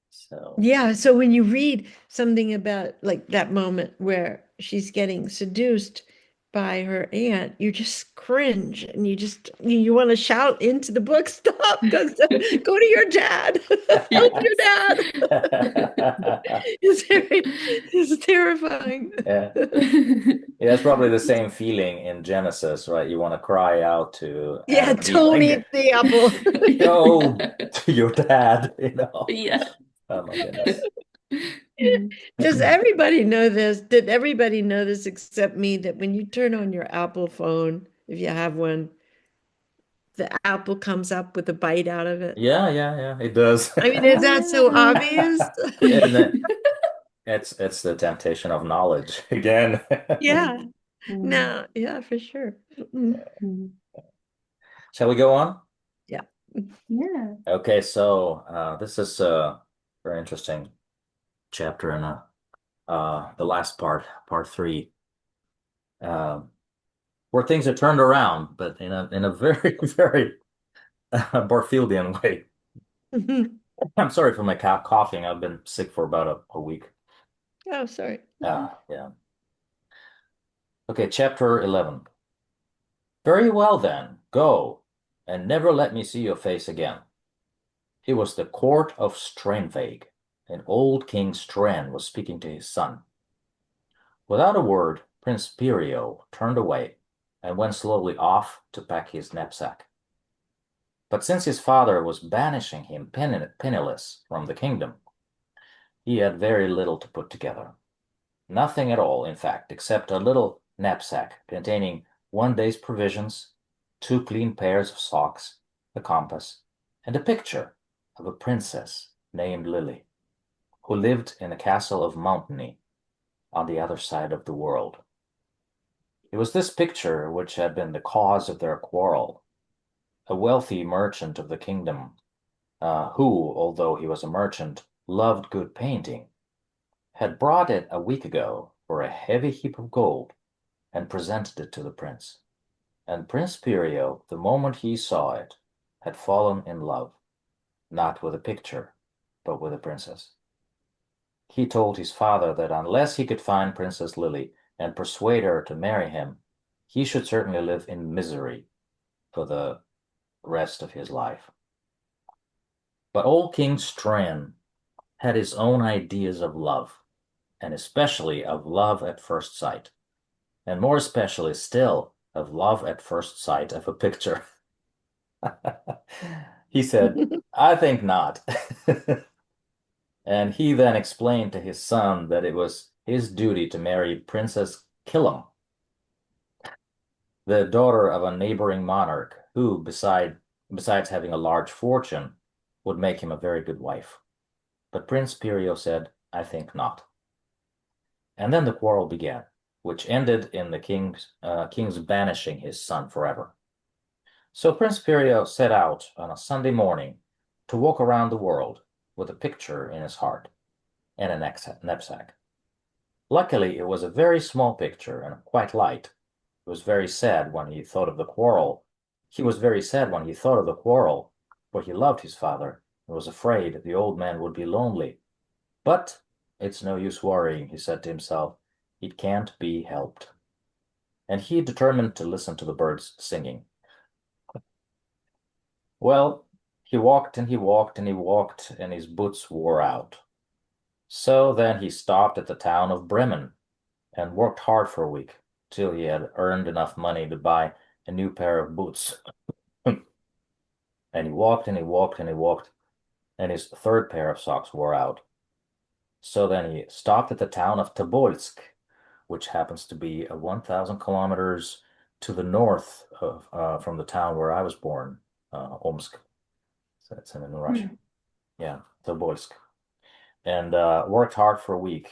[SPEAKER 1] So
[SPEAKER 2] Yeah, so when you read something about like that moment where she's getting seduced by her aunt, you just cringe and you want to shout into the book, stop, go to your dad. Help your
[SPEAKER 3] Yes.
[SPEAKER 2] dad. It's terrifying.
[SPEAKER 1] yeah, yeah, it's probably the same feeling in Genesis, right? You want to cry out to
[SPEAKER 2] Yeah,
[SPEAKER 1] Adam and Eve,
[SPEAKER 2] don't eat
[SPEAKER 1] like,
[SPEAKER 2] the apple.
[SPEAKER 1] go to your dad.
[SPEAKER 3] Yeah.
[SPEAKER 1] Oh my goodness.
[SPEAKER 2] Does everybody know this? Did everybody know this except me that when you turn on your Apple phone, if you have one, the apple comes up with a bite out of it?
[SPEAKER 1] Yeah, yeah, yeah, it does.
[SPEAKER 2] I mean, is that so
[SPEAKER 3] Ah.
[SPEAKER 2] obvious?
[SPEAKER 1] And it's the temptation of knowledge again.
[SPEAKER 2] Yeah,
[SPEAKER 3] Mm.
[SPEAKER 2] no, yeah, for sure. Mm.
[SPEAKER 3] Mm.
[SPEAKER 1] Shall we go on?
[SPEAKER 2] Yeah.
[SPEAKER 3] Yeah.
[SPEAKER 1] Okay, so this is a very interesting chapter in the last part 3, uh, where things are turned around, but in a very, very Barfieldian way. I'm sorry for my coughing. I've been sick for about a week.
[SPEAKER 2] Oh, sorry.
[SPEAKER 1] Yeah. Okay, chapter 11. Very well then, go. and never let me see your face again. It was the court of Stranveig, and old King Stran was speaking to his son. Without a word, Prince Pirio turned away and went slowly off to pack his knapsack. But since his father was banishing him penniless from the kingdom, he had very little to put together. Nothing at all, in fact, except a little knapsack containing one day's provisions, two clean pairs of socks, a compass, and a picture of a princess named Lily, who lived in the castle of Mountainy on the other side of the world. It was this picture which had been the cause of their quarrel. A wealthy merchant of the kingdom, who, although he was a merchant, loved good painting, had brought it a week ago for a heavy heap of gold and presented it to the prince. And Prince Pirio, the moment he saw it, had fallen in love, not with a picture, but with a princess. He told his father that unless he could find Princess Lily and persuade her to marry him, he should certainly live in misery for the rest of his life. But old King Stran had his own ideas of love, and especially of love at first sight, and more especially still of love at first sight of a picture. He said, I think not. And he then explained to his son that it was his duty to marry Princess Killam, the daughter of a neighboring monarch, who, besides having a large fortune, would make him a very good wife. But Prince Pirio said, I think not. And then the quarrel began, which ended in the king's banishing his son forever. So Prince Pirio set out on a Sunday morning to walk around the world with a picture in his heart and a knapsack. Luckily, it was a very small picture and quite light. He was very sad when he thought of the quarrel. He was very sad when he thought of the quarrel, for he loved his father and was afraid the old man would be lonely. But it's no use worrying, he said to himself. It can't be helped. And he determined to listen to the birds singing. Well, he walked and he walked and he walked, and his boots wore out. So then he stopped at the town of Bremen and worked hard for a week till he had earned enough money to buy a new pair of boots. And he walked and he walked and he walked, and his third pair of socks wore out. So then he stopped at the town of Tobolsk, which happens to be 1,000 kilometers to the north of from the town where I was born, Omsk. So it's in Russia. Yeah, Tobolsk. And worked hard for a week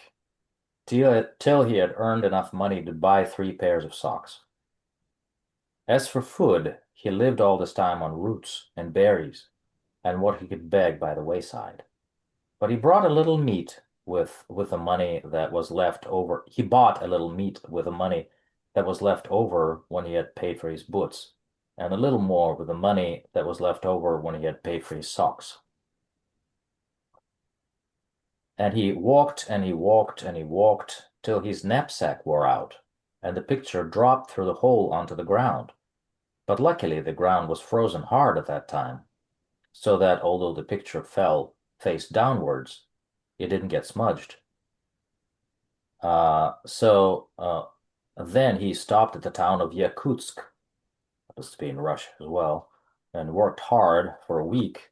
[SPEAKER 1] till he had earned enough money to buy 3 pairs of socks. As for food, he lived all this time on roots and berries and what he could beg by the wayside. But he brought a little meat with the money that was left over. He bought a little meat with the money that was left over when he had paid for his boots, and a little more with the money that was left over when he had paid for his socks. And he walked and he walked and he walked till his knapsack wore out, and the picture dropped through the hole onto the ground. But luckily the ground was frozen hard at that time, so that although the picture fell face downwards, it didn't get smudged. Then he stopped at the town of Yakutsk, happens to be in Russia as well, and worked hard for a week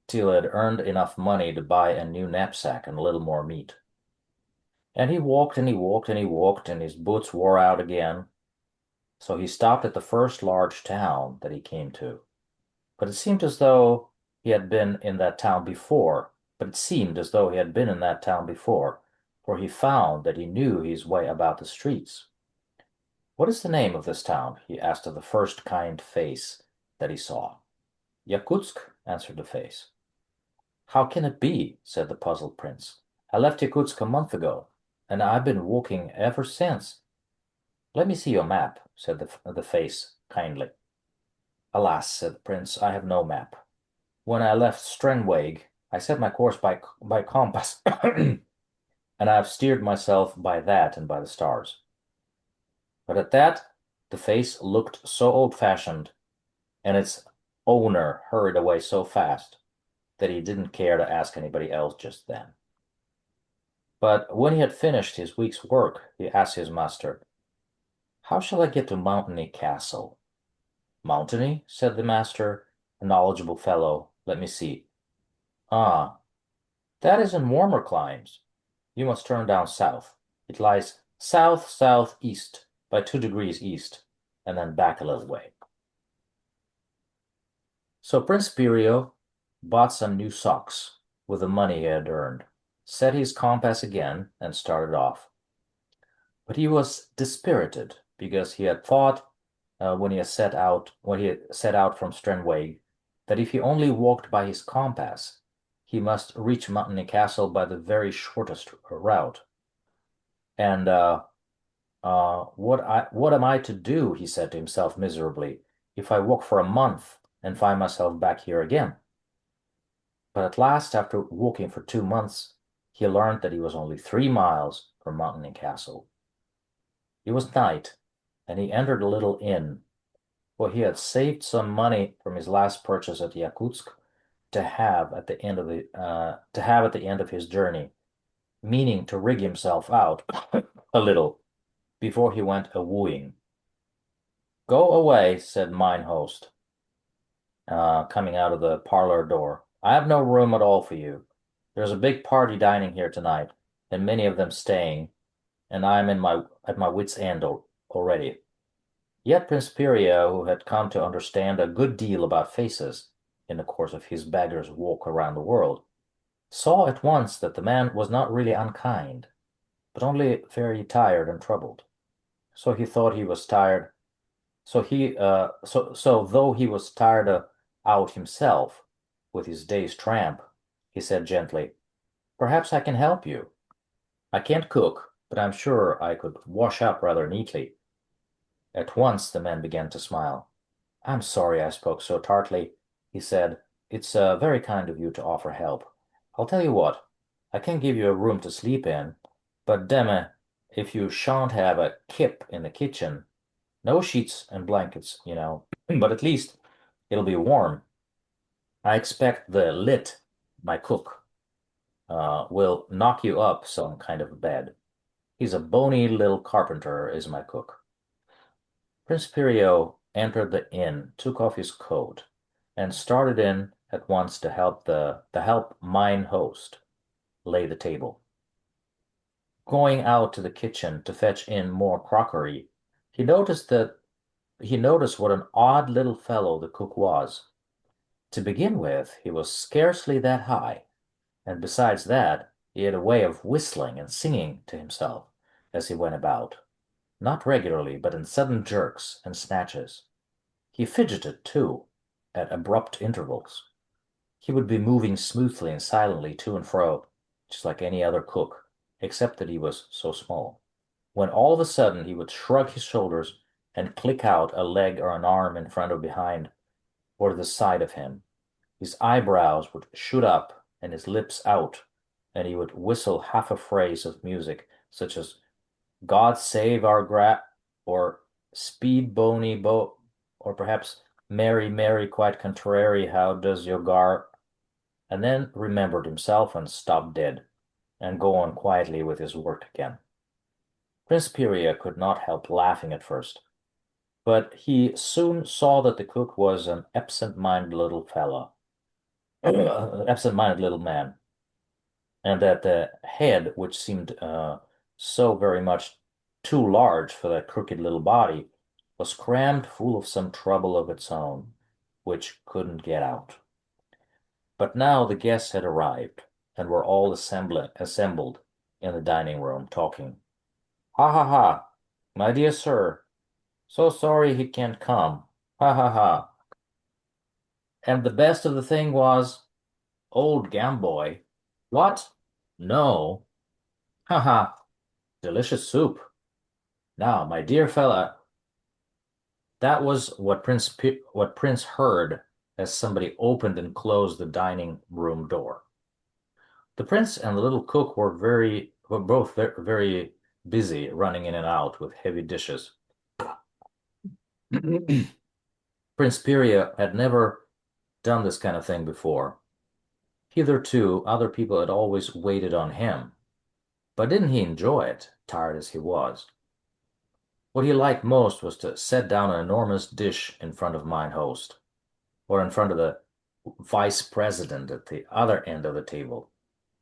[SPEAKER 1] till he had earned enough money to buy a new knapsack and a little more meat. And he walked and he walked and he walked, and his boots wore out again. So he stopped at the first large town that he came to. But it seemed as though he had been in that town before. But it seemed as though he had been in that town before, for he found that he knew his way about the streets. What is the name of this town? He asked of the first kind face that he saw. Yakutsk, answered the face. How can it be? Said the puzzled prince. I left Yakutsk a month ago, and I've been walking ever since. Let me see your map, said the face kindly. Alas, said the prince, I have no map. When I left Strenweg, I set my course by compass, and I have steered myself by that and by the stars. But at that, the face looked so old-fashioned and its owner hurried away so fast that he didn't care to ask anybody else just then. But when he had finished his week's work, he asked his master, "How shall I get to Mountainy Castle?" "Mountainy?" said the master, a knowledgeable fellow. "Let me see. Ah, that is in warmer climes. You must turn down south. It lies south-southeast by 2 degrees east, and then back a little way." So Prince Pirio bought some new socks with the money he had earned, set his compass again, and started off. But he was dispirited because he had thought, when he had set out from Stranway, that if he only walked by his compass, he must reach Mountainy Castle by the very shortest route. And what am I to do, he said to himself miserably, if I walk for a month and find myself back here again? But at last, after walking for 2 months, he learned that he was only 3 miles from Mountainy Castle. It was night, and he entered a little inn, for he had saved some money from his last purchase at Yakutsk to have at the end of his journey, meaning to rig himself out a little before he went a wooing. "Go away," said mine host, coming out of the parlor door. "I have no room at all for you. There's a big party dining here tonight, and many of them staying, and I am at my wits' end already." Yet Prince Pirio, who had come to understand a good deal about faces in the course of his beggar's walk around the world, saw at once that the man was not really unkind, but only very tired and troubled. So he thought he was tired. So though he was tired out himself with his day's tramp, he said gently, "Perhaps I can help you. I can't cook, but I'm sure I could wash up rather neatly." At once the man began to smile. "I'm sorry I spoke so tartly," he said. "It's very kind of you to offer help. I'll tell you what, I can give you a room to sleep in, but demme, if you shan't have a kip in the kitchen. No sheets and blankets, but at least it'll be warm. I expect the lit, my cook, will knock you up some kind of bed. He's a bony little carpenter, is my cook." Prince Pirio entered the inn, took off his coat, and started in at once to help mine host lay the table. Going out to the kitchen to fetch in more crockery, he noticed what an odd little fellow the cook was. To begin with, he was scarcely that high, and besides that, he had a way of whistling and singing to himself as he went about, not regularly, but in sudden jerks and snatches. He fidgeted, too, at abrupt intervals. He would be moving smoothly and silently to and fro, just like any other cook, except that he was so small, when all of a sudden he would shrug his shoulders and click out a leg or an arm in front or behind or to the side of him. His eyebrows would shoot up and his lips out, and he would whistle half a phrase of music, such as "God save our or "Speed Boney Bo," or perhaps "Mary, Mary, quite contrary, how does your gar," and then remembered himself and stopped dead, and go on quietly with his work again. Prince Piria could not help laughing at first, but he soon saw that the cook was an absent-minded little fellow, absent-minded little man, and that the head, which seemed so very much too large for that crooked little body, was crammed full of some trouble of its own, which couldn't get out. But now the guests had arrived, and were all assembled in the dining room, talking. "Ha ha ha! My dear sir, so sorry he can't come. Ha ha ha!" And the best of the thing was, old Gamboy. "What? No. Ha ha! Delicious soup. Now, my dear fella," that was what Prince heard as somebody opened and closed the dining room door. The prince and the little cook were both very busy running in and out with heavy dishes. Prince Piria had never done this kind of thing before. Hitherto, other people had always waited on him. But didn't he enjoy it, tired as he was? What he liked most was to set down an enormous dish in front of mine host, or in front of the vice president at the other end of the table,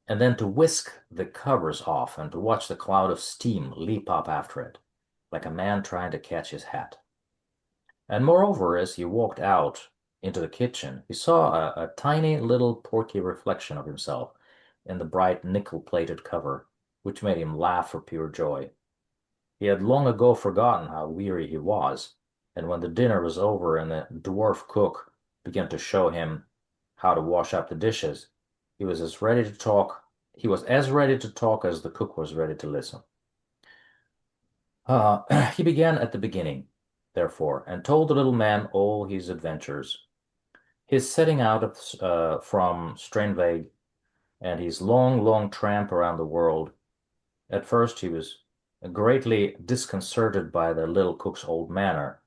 [SPEAKER 1] and then to whisk the covers off and to watch the cloud of steam leap up after it, like a man trying to catch his hat. And moreover, as he walked out into the kitchen, he saw a tiny little porky reflection of himself in the bright nickel-plated cover, which made him laugh for pure joy. He had long ago forgotten how weary he was, and when the dinner was over and the dwarf cook began to show him how to wash up the dishes, he was as ready to talk. He was as ready to talk as the cook was ready to listen. He began at the beginning, therefore, and told the little man all his adventures. His setting out from Stranvig and his long, long tramp around the world. At first he was greatly disconcerted by the little cook's old manner,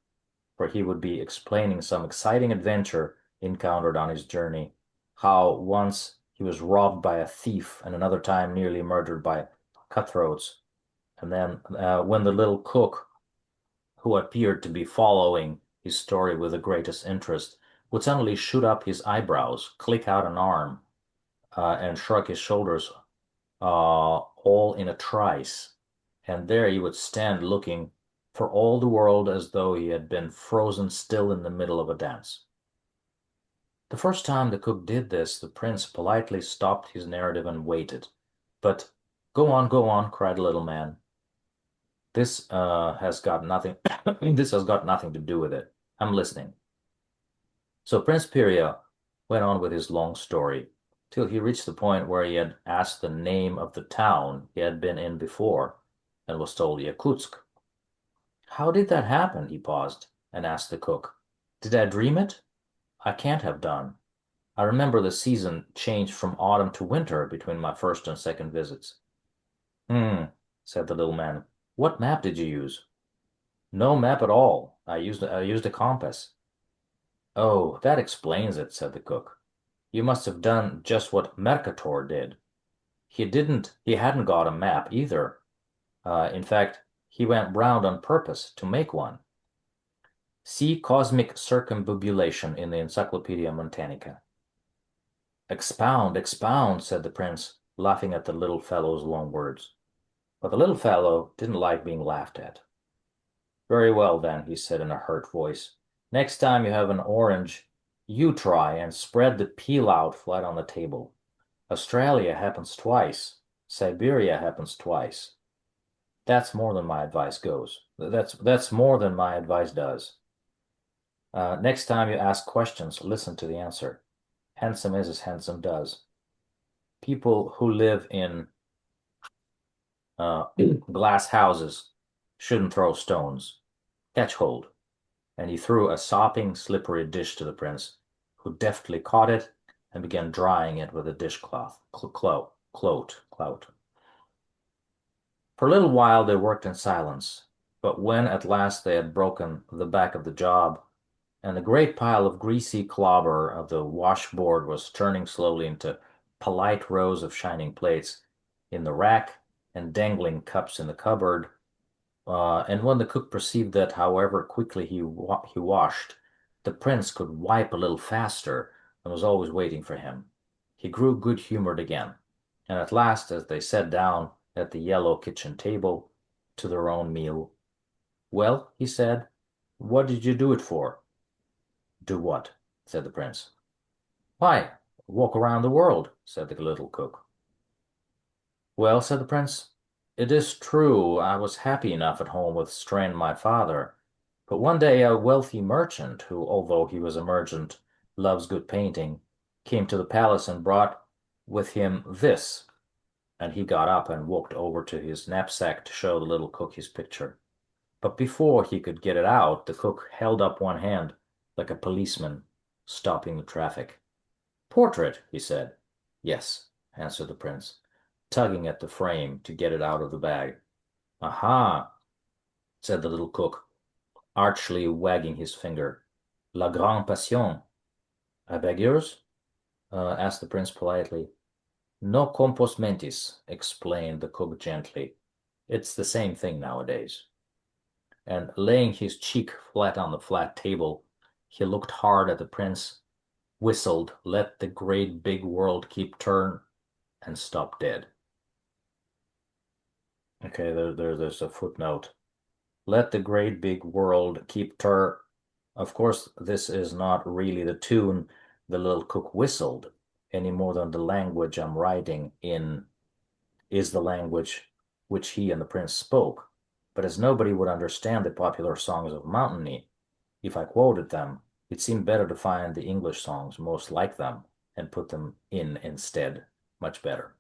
[SPEAKER 1] for he would be explaining some exciting adventure encountered on his journey, how once he was robbed by a thief and another time nearly murdered by cutthroats. And then when the little cook, who appeared to be following his story with the greatest interest, would suddenly shoot up his eyebrows, click out an arm, and shrug his shoulders, all in a trice. And there he would stand looking for all the world as though he had been frozen still in the middle of a dance. The first time the cook did this, the prince politely stopped his narrative and waited. But go on, cried the little man. This has got nothing this has got nothing to do with it. I'm listening. So Prince Piria went on with his long story till he reached the point where he had asked the name of the town he had been in before and was told Yakutsk. How did that happen? He paused and asked the cook. Did I dream it? I can't have done. I remember the season changed from autumn to winter between my first and second visits. Hmm, said the little man. What map did you use? No map at all. I used a compass. Oh, that explains it, said the cook. You must have done just what Mercator did. He hadn't got a map either. In fact, he went round on purpose to make one. See cosmic circumambulation in the Encyclopedia Montanica. Expound, expound, said the prince, laughing at the little fellow's long words. But the little fellow didn't like being laughed at. Very well, then, he said in a hurt voice. Next time you have an orange, you try and spread the peel out flat on the table. Australia happens twice. Siberia happens twice. That's more than my advice goes. That's more than my advice does. Next time you ask questions, listen to the answer. Handsome is as handsome does. People who live in glass houses shouldn't throw stones. Catch hold. And he threw a sopping, slippery dish to the prince, who deftly caught it and began drying it with a dishcloth. Clout. For a little while they worked in silence, but when at last they had broken the back of the job, and the great pile of greasy clobber of the washboard was turning slowly into polite rows of shining plates in the rack and dangling cups in the cupboard, and when the cook perceived that, however quickly he washed, the prince could wipe a little faster and was always waiting for him, he grew good-humored again, and at last, as they sat down at the yellow kitchen table to their own meal, "Well," he said, "what did you do it for?" "Do what?" said the prince. "Why, walk around the world," said the little cook. "Well," said the prince, "it is true I was happy enough at home with Strain my father, but one day a wealthy merchant, who, although he was a merchant, loves good painting, came to the palace and brought with him this," and he got up and walked over to his knapsack to show the little cook his picture. But before he could get it out, the cook held up one hand, like a policeman, stopping the traffic. "Portrait," he said. "Yes," answered the prince, tugging at the frame to get it out of the bag. "Aha," said the little cook, archly wagging his finger. La grande passion. I beg yours? Asked the prince politely. No compos mentis, explained the cook gently. It's the same thing nowadays. And laying his cheek flat on the flat table, he looked hard at the prince, whistled, let the great big world keep turn, and stopped dead. Okay, there's a footnote. Let the great big world keep turn. Of course, this is not really the tune the little cook whistled, any more than the language I'm writing in is the language which he and the prince spoke. But as nobody would understand the popular songs of Mountainy, if I quoted them, it seemed better to find the English songs most like them and put them in instead. Much better.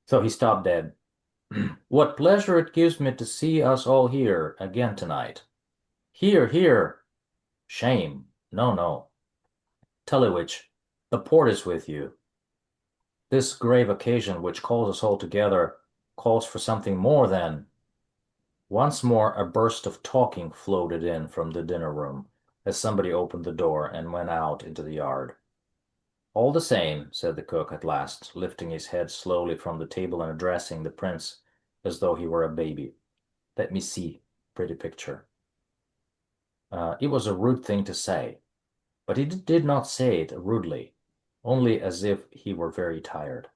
[SPEAKER 1] So he stopped dead. What pleasure it gives me to see us all here again tonight. Here, here. Shame. No, no. Telewich, the port is with you. This grave occasion which calls us all together calls for something more than. Once more a burst of talking floated in from the dinner room as somebody opened the door and went out into the yard. All the same, said the cook at last, lifting his head slowly from the table and addressing the prince as though he were a baby. Let me see, pretty picture. It was a rude thing to say, but he did not say it rudely, only as if he were very tired.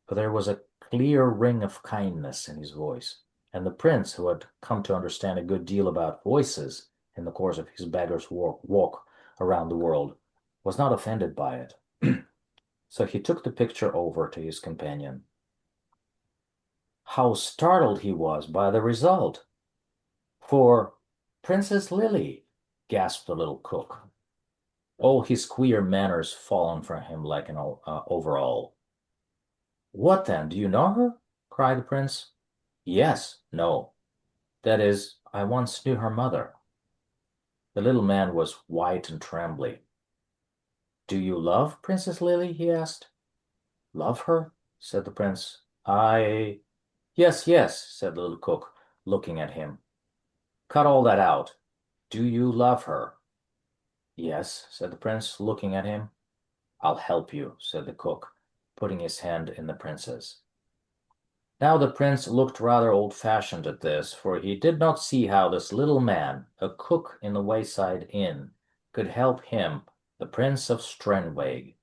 [SPEAKER 1] For there was a clear ring of kindness in his voice, and the prince, who had come to understand a good deal about voices in the course of his beggar's walk around the world, was not offended by it. So he took the picture over to his companion. How startled he was by the result! For Princess Lily, gasped the little cook. All his queer manners fallen from him like an overall. What then? Do you know her? Cried the prince. Yes, no. That is, I once knew her mother. The little man was white and trembly. Do you love Princess Lily? He asked. Love her? Said the prince. Yes, yes, said the little cook, looking at him. Cut all that out. Do you love her? Yes, said the prince, looking at him. I'll help you, said the cook, putting his hand in the prince's. Now the prince looked rather old-fashioned at this, for he did not see how this little man, a cook in the wayside inn, could help him, the Prince of Strenwag,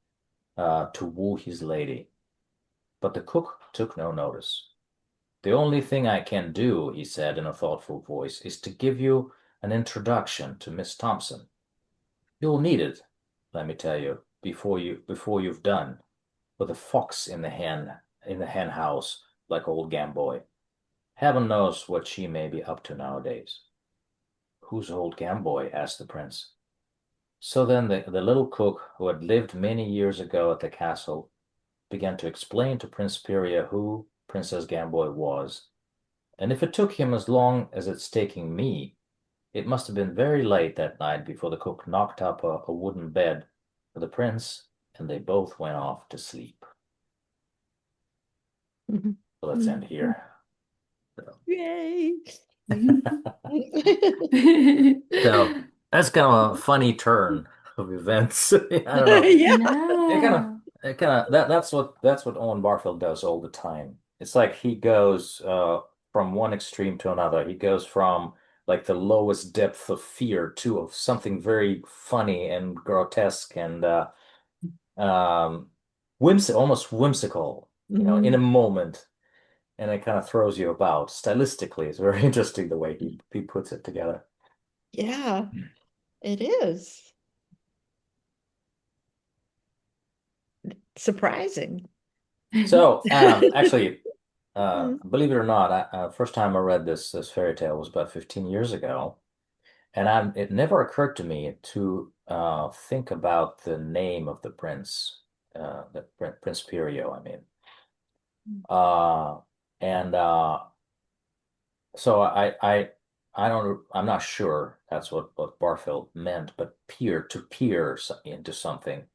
[SPEAKER 1] to woo his lady. But the cook took no notice. The only thing I can do, he said in a thoughtful voice, is to give you an introduction to Miss Thompson. You'll need it, let me tell you, before you've done, with a fox in the hen house, like old Gamboy. Heaven knows what she may be up to nowadays. Who's old Gamboy? Asked the prince. So then the little cook, who had lived many years ago at the castle, began to explain to Prince Piria who Princess Gamboy was, and if it took him as long as it's taking me, it must have been very late that night before the cook knocked up a wooden bed for the prince, and they both went off to sleep.
[SPEAKER 2] Mhm.
[SPEAKER 1] So let's end here.
[SPEAKER 2] Yay.
[SPEAKER 1] So that's kind of a funny turn of events. I don't know.
[SPEAKER 2] Yeah.
[SPEAKER 3] Yeah.
[SPEAKER 1] It kind of that's what Owen Barfield does all the time. It's like he goes from one extreme to another. He goes from like the lowest depth of fear to of something very funny and grotesque and almost whimsical, in a
[SPEAKER 2] Mhm.
[SPEAKER 1] moment, and it kind of throws you about. Stylistically, it's very interesting the way he puts it together.
[SPEAKER 2] Yeah, it is surprising.
[SPEAKER 1] So, actually,
[SPEAKER 2] Mhm.
[SPEAKER 1] believe it or not, first time I read this fairy tale was about 15 years ago, and it never occurred to me to think about the name of the prince, Prince Pirio, I mean. Uh, and so I'm not sure that's what Barfield meant, but to peer into something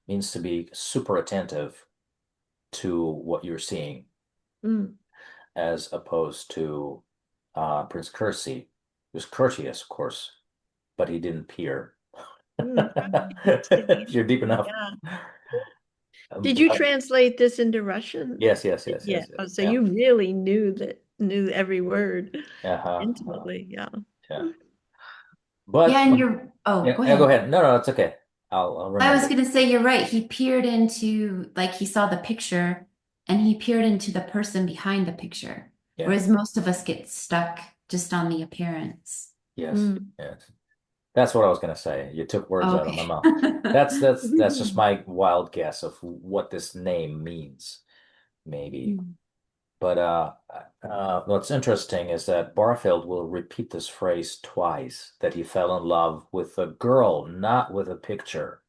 [SPEAKER 1] means to be super attentive to what you're seeing,
[SPEAKER 2] Mm.
[SPEAKER 1] as opposed to Prince Kersey, who's courteous, of course, but he didn't peer.
[SPEAKER 2] Probably.
[SPEAKER 1] If you're deep enough.
[SPEAKER 2] Yeah. Did you
[SPEAKER 1] But
[SPEAKER 2] translate this into Russian?
[SPEAKER 1] yes, yes, yes,
[SPEAKER 2] Yeah.
[SPEAKER 1] yes, yes.
[SPEAKER 2] Oh, so
[SPEAKER 1] Yeah.
[SPEAKER 2] you really knew every word
[SPEAKER 1] Uh-huh.
[SPEAKER 2] intimately. Yeah.
[SPEAKER 1] Yeah.
[SPEAKER 4] Yeah,
[SPEAKER 1] But
[SPEAKER 4] and you're, oh,
[SPEAKER 1] yeah,
[SPEAKER 4] go
[SPEAKER 1] yeah, go
[SPEAKER 4] ahead.
[SPEAKER 1] ahead. No, no, it's okay. I'll
[SPEAKER 4] I was
[SPEAKER 1] remember.
[SPEAKER 4] going to say you're right. He peered into, like, he saw the picture and he peered into the person behind the picture,
[SPEAKER 1] Yeah.
[SPEAKER 4] whereas most of us get stuck just on the appearance.
[SPEAKER 1] Yes.
[SPEAKER 2] Mm.
[SPEAKER 1] Yes. That's what I was gonna say. You took words out of my
[SPEAKER 4] Okay.
[SPEAKER 1] mouth. That's just my wild guess of what this name means, maybe.
[SPEAKER 4] Mm.
[SPEAKER 1] But what's interesting is that Barfield will repeat this phrase twice, that he fell in love with a girl, not with a picture.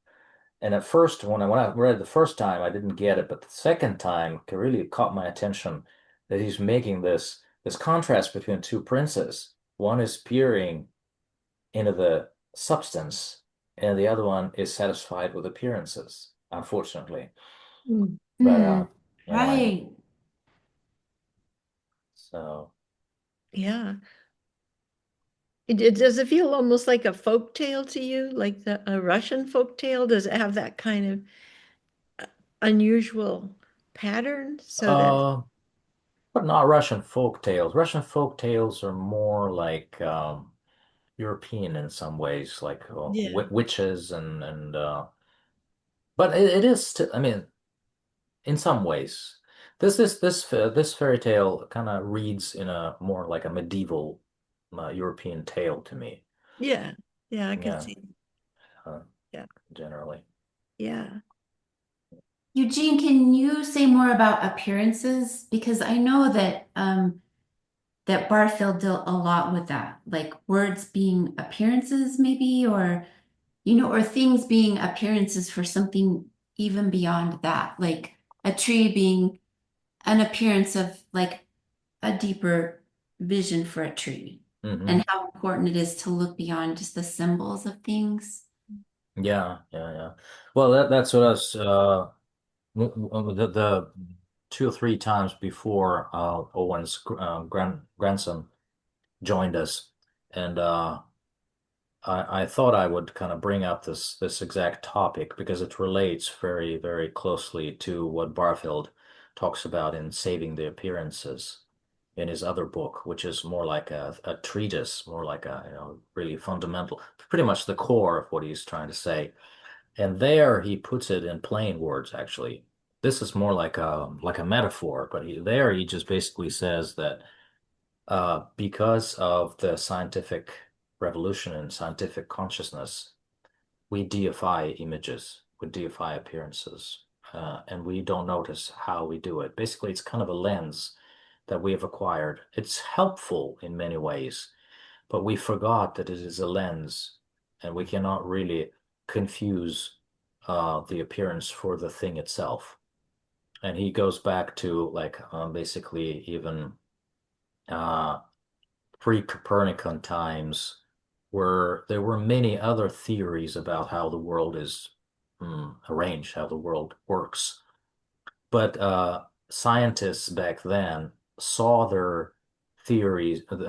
[SPEAKER 1] And at first, when I read it the first time, I didn't get it, but the second time, it really caught my attention that he's making this contrast between two princes. One is peering into the substance, and the other one is satisfied with appearances, unfortunately.
[SPEAKER 2] Mm.
[SPEAKER 1] But
[SPEAKER 4] Mm.
[SPEAKER 1] anyway,
[SPEAKER 4] Right.
[SPEAKER 1] so
[SPEAKER 2] Yeah. Does it feel almost like a folk tale to you, like a Russian folk tale? Does it have that kind of unusual pattern so that,
[SPEAKER 1] uh, but not Russian folk tales. Russian folk tales are more like European in some ways, like
[SPEAKER 2] yeah,
[SPEAKER 1] witches and but it is still, I mean, in some ways, this fairy tale kind of reads in a more like a medieval European tale to me.
[SPEAKER 2] yeah, yeah, I can
[SPEAKER 1] Yeah,
[SPEAKER 2] see.
[SPEAKER 1] uh,
[SPEAKER 2] Yeah,
[SPEAKER 1] generally.
[SPEAKER 2] yeah.
[SPEAKER 4] Eugene, can you say more about appearances? Because I know that that Barfield dealt a lot with that, like words being appearances, maybe, or or things being appearances for something even beyond that, like a tree being an appearance of like a deeper vision for a tree,
[SPEAKER 1] Hmm.
[SPEAKER 4] and how important it is to look beyond just the symbols of things.
[SPEAKER 1] Yeah, yeah, yeah. Well, that's what I was the two or three times before Owen's grandson joined us, and I thought I would kind of bring up this exact topic because it relates very, very closely to what Barfield talks about in Saving the Appearances in his other book, which is more like a treatise, more like a, really fundamental, pretty much the core of what he's trying to say. And there he puts it in plain words, actually. This is more like a metaphor, but there he just basically says that because of the scientific revolution in scientific consciousness, we deify images, we deify appearances, and we don't notice how we do it. Basically, it's kind of a lens that we have acquired. It's helpful in many ways, but we forgot that it is a lens, and we cannot really confuse the appearance for the thing itself. And he goes back to like basically even uh, pre-Copernican times, where there were many other theories about how the world is arranged, how the world works. But scientists back then saw their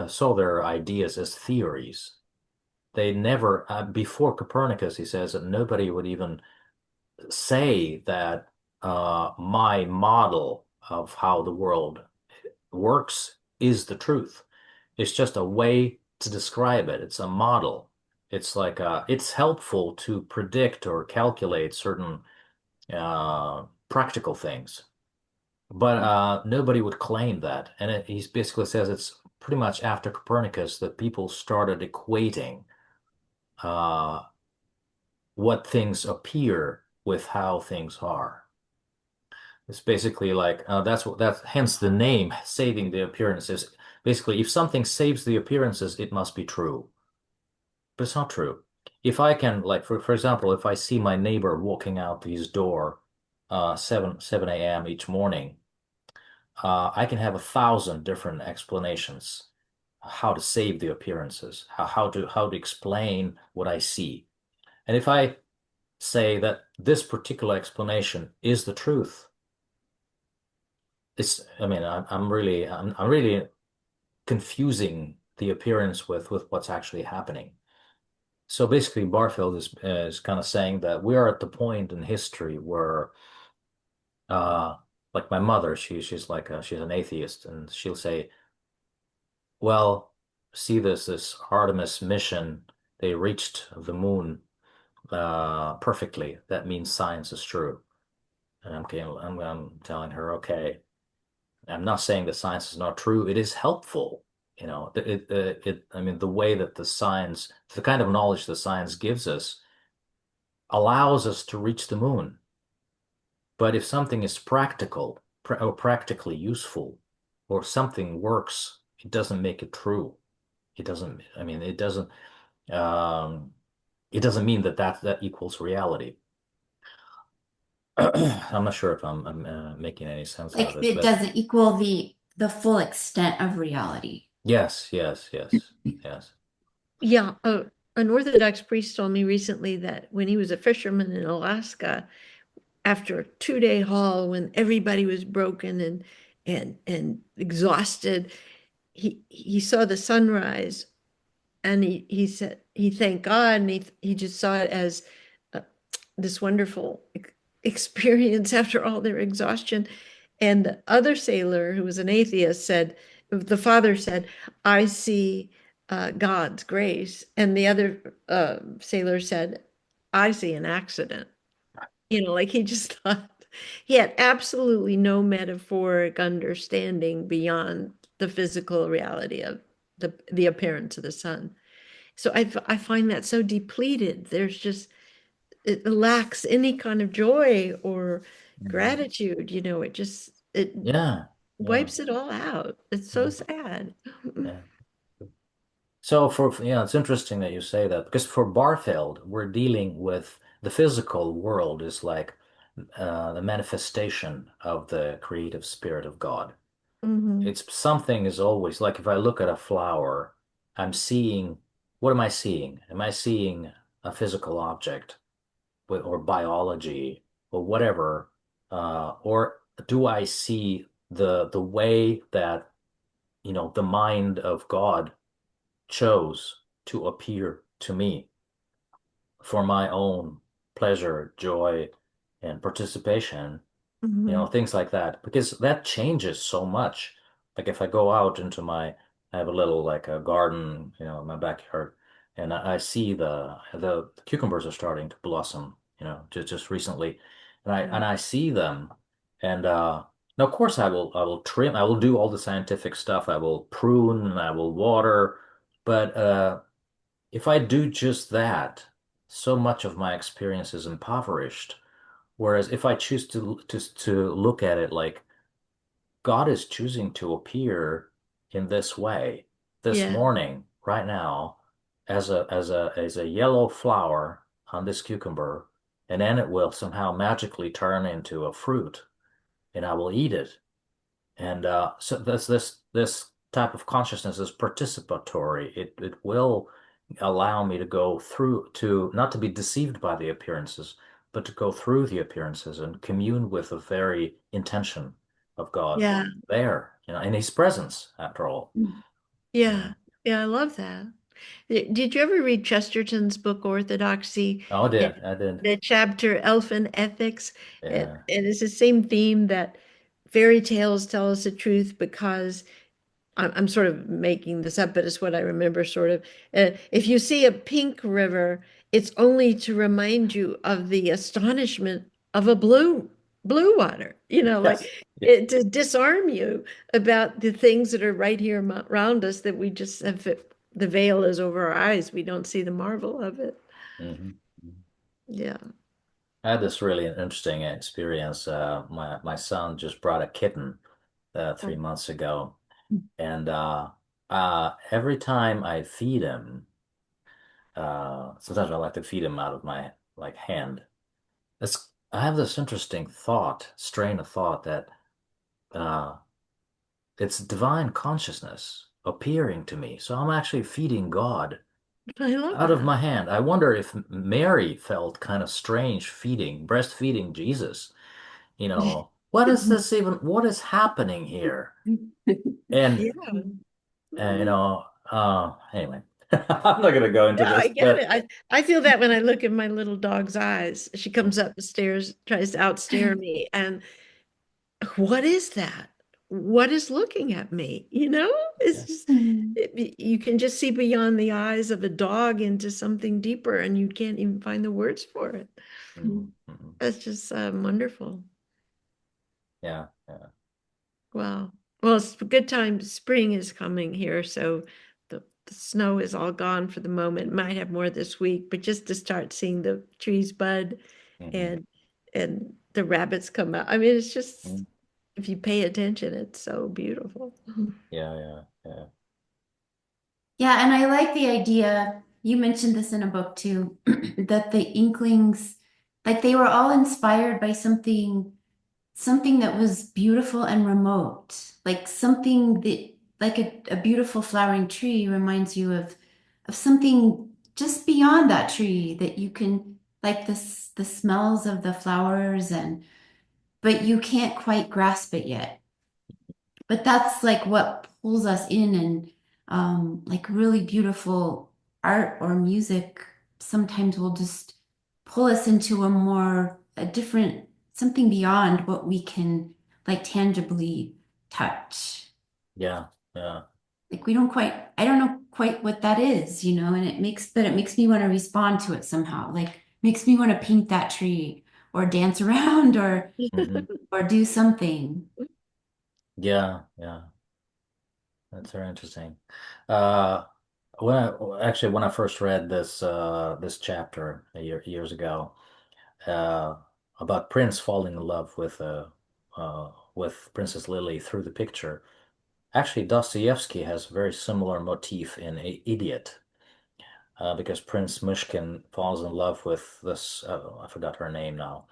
[SPEAKER 1] saw their ideas as theories. They never, before Copernicus, he says that nobody would even say that my model of how the world works is the truth. It's just a way to describe it. It's a model. It's like it's helpful to predict or calculate certain practical things, but nobody would claim that. And he basically says it's pretty much after Copernicus that people started equating uh, what things appear with how things are. It's basically like that's hence the name saving the appearances. Basically, if something saves the appearances, it must be true. But it's not true. If I can, like, for example, if I see my neighbor walking out his door 7 a.m. each morning, I can have 1,000 different explanations how to save the appearances, how to explain what I see. And if I say that this particular explanation is the truth, I mean, I'm really confusing the appearance with what's actually happening. So basically, Barfield is kind of saying that we are at the point in history where, uh, like my mother, she's like she's an atheist, and she'll say, "Well, see this Artemis mission, they reached the moon perfectly. That means science is true." And I'm telling her, okay, I'm not saying that science is not true. It is helpful. I mean, the way that the kind of knowledge that science gives us allows us to reach the moon. But if something is or practically useful, or something works, it doesn't make it true. It doesn't, I mean, um, it doesn't mean that equals reality. I'm not sure if I'm making any sense out of
[SPEAKER 4] Like
[SPEAKER 1] it,
[SPEAKER 4] it
[SPEAKER 1] but
[SPEAKER 4] doesn't equal the full extent of reality.
[SPEAKER 1] yes, yes, yes, yes.
[SPEAKER 2] Yeah, an Orthodox priest told me recently that when he was a fisherman in Alaska, after a 2-day haul, when everybody was broken and exhausted, he saw the sunrise, and he said he thanked God, and he just saw it as uh, this wonderful experience after all their exhaustion. And the other sailor, who was an atheist, said, the father said, "I see God's grace," and the other sailor said, "I see an accident." Like he just thought he had absolutely no metaphoric understanding beyond the physical reality of the appearance of the sun. So I find that so depleted. There's just it lacks any kind of joy or
[SPEAKER 1] Mhm.
[SPEAKER 2] gratitude. It
[SPEAKER 1] Yeah, yeah,
[SPEAKER 2] wipes it all out. It's so
[SPEAKER 1] yeah,
[SPEAKER 2] sad.
[SPEAKER 1] yeah. So yeah, it's interesting that you say that because for Barfield, we're dealing with the physical world is like the manifestation of the creative spirit of God.
[SPEAKER 2] Hmm.
[SPEAKER 1] It's something is always like if I look at a flower, I'm seeing, what am I seeing? Am I seeing a physical object or biology or whatever? Or do I see the way that, the mind of God chose to appear to me for my own pleasure, joy, and participation,
[SPEAKER 2] Hmm.
[SPEAKER 1] things like that, because that changes so much. Like if I go out into I have a little like a garden, in my backyard, and I see the cucumbers are starting to blossom, just recently, and I see them, and now of course I will trim, I will do all the scientific stuff, I will prune and I will water, but if I do just that, so much of my experience is impoverished. Whereas if I choose to look at it like God is choosing to appear in this way, this
[SPEAKER 2] Yeah.
[SPEAKER 1] morning, right now, as a yellow flower on this cucumber, and then it will somehow magically turn into a fruit, and I will eat it. And so this type of consciousness is participatory. It will allow me to go through to not to be deceived by the appearances, but to go through the appearances and commune with the very intention of God
[SPEAKER 2] Yeah.
[SPEAKER 1] there, in His presence, after all.
[SPEAKER 2] Yeah.
[SPEAKER 1] Yeah.
[SPEAKER 2] Yeah. I love that. Did you ever read Chesterton's book Orthodoxy?
[SPEAKER 1] Oh, I
[SPEAKER 2] And
[SPEAKER 1] did. I did.
[SPEAKER 2] the chapter Elfin Ethics?
[SPEAKER 1] Yeah.
[SPEAKER 2] And it's the same theme that fairy tales tell us the truth because I'm sort of making this up, but it's what I remember sort of. If you see a pink river, it's only to remind you of the astonishment of a blue water,
[SPEAKER 1] Yes. Yeah.
[SPEAKER 2] to disarm you about the things that are right here around us that we just have, the veil is over our eyes. We don't see the marvel of it.
[SPEAKER 1] hmm
[SPEAKER 2] Yeah.
[SPEAKER 1] I had this really interesting experience. My son just brought a kitten 3 months ago. And every time I feed him, sometimes I like to feed him out of my like hand. I have this interesting strain of thought that uh, it's divine consciousness appearing to me. So I'm actually feeding God
[SPEAKER 2] I love
[SPEAKER 1] out of
[SPEAKER 2] that.
[SPEAKER 1] my hand. I wonder if Mary felt kind of strange breastfeeding Jesus. What is this even? What is happening here? And
[SPEAKER 2] Yeah.
[SPEAKER 1] anyway. I'm not gonna go
[SPEAKER 2] No,
[SPEAKER 1] into
[SPEAKER 2] I
[SPEAKER 1] this,
[SPEAKER 2] get it.
[SPEAKER 1] but
[SPEAKER 2] I feel that when I look in my little dog's eyes. She comes
[SPEAKER 1] mm,
[SPEAKER 2] up the stairs, tries to outstare me, and what is that? What is looking at me? It's
[SPEAKER 1] yeah,
[SPEAKER 2] just you can just see beyond the eyes of a dog into something deeper, and you can't even find the words for it.
[SPEAKER 1] mm, mm,
[SPEAKER 2] That's just wonderful.
[SPEAKER 1] yeah, yeah.
[SPEAKER 2] Wow. Well, it's a good time. Spring is coming here, so the snow is all gone for the moment. Might have more this week, but just to start seeing the trees bud
[SPEAKER 1] Hmm.
[SPEAKER 2] and and the rabbits come out. I mean, it's just
[SPEAKER 1] Mm,
[SPEAKER 2] if you pay attention, it's so beautiful.
[SPEAKER 1] yeah, yeah, yeah.
[SPEAKER 4] Yeah, and I like the idea. You mentioned this in a book too, that the Inklings, like they were all inspired by something that was beautiful and remote, like something that like a beautiful flowering tree reminds you of something just beyond that tree that you can like this the smells of the flowers and but you can't quite grasp it yet. But that's like what pulls us in and like really beautiful art or music sometimes will just pull us into a different something beyond what we can like tangibly touch.
[SPEAKER 1] Yeah, yeah.
[SPEAKER 4] Like we don't quite I don't know quite what that is, and it makes me want to respond to it somehow. Like makes me want to paint that tree or dance around
[SPEAKER 1] Hmm.
[SPEAKER 4] or do something.
[SPEAKER 1] Yeah, yeah. That's very interesting. Uh, when I first read this chapter years ago, uh, about Prince falling in love with Princess Lily through the picture. Actually, Dostoevsky has a very similar motif in Idiot, because Prince Mushkin falls in love with this, I forgot her name now,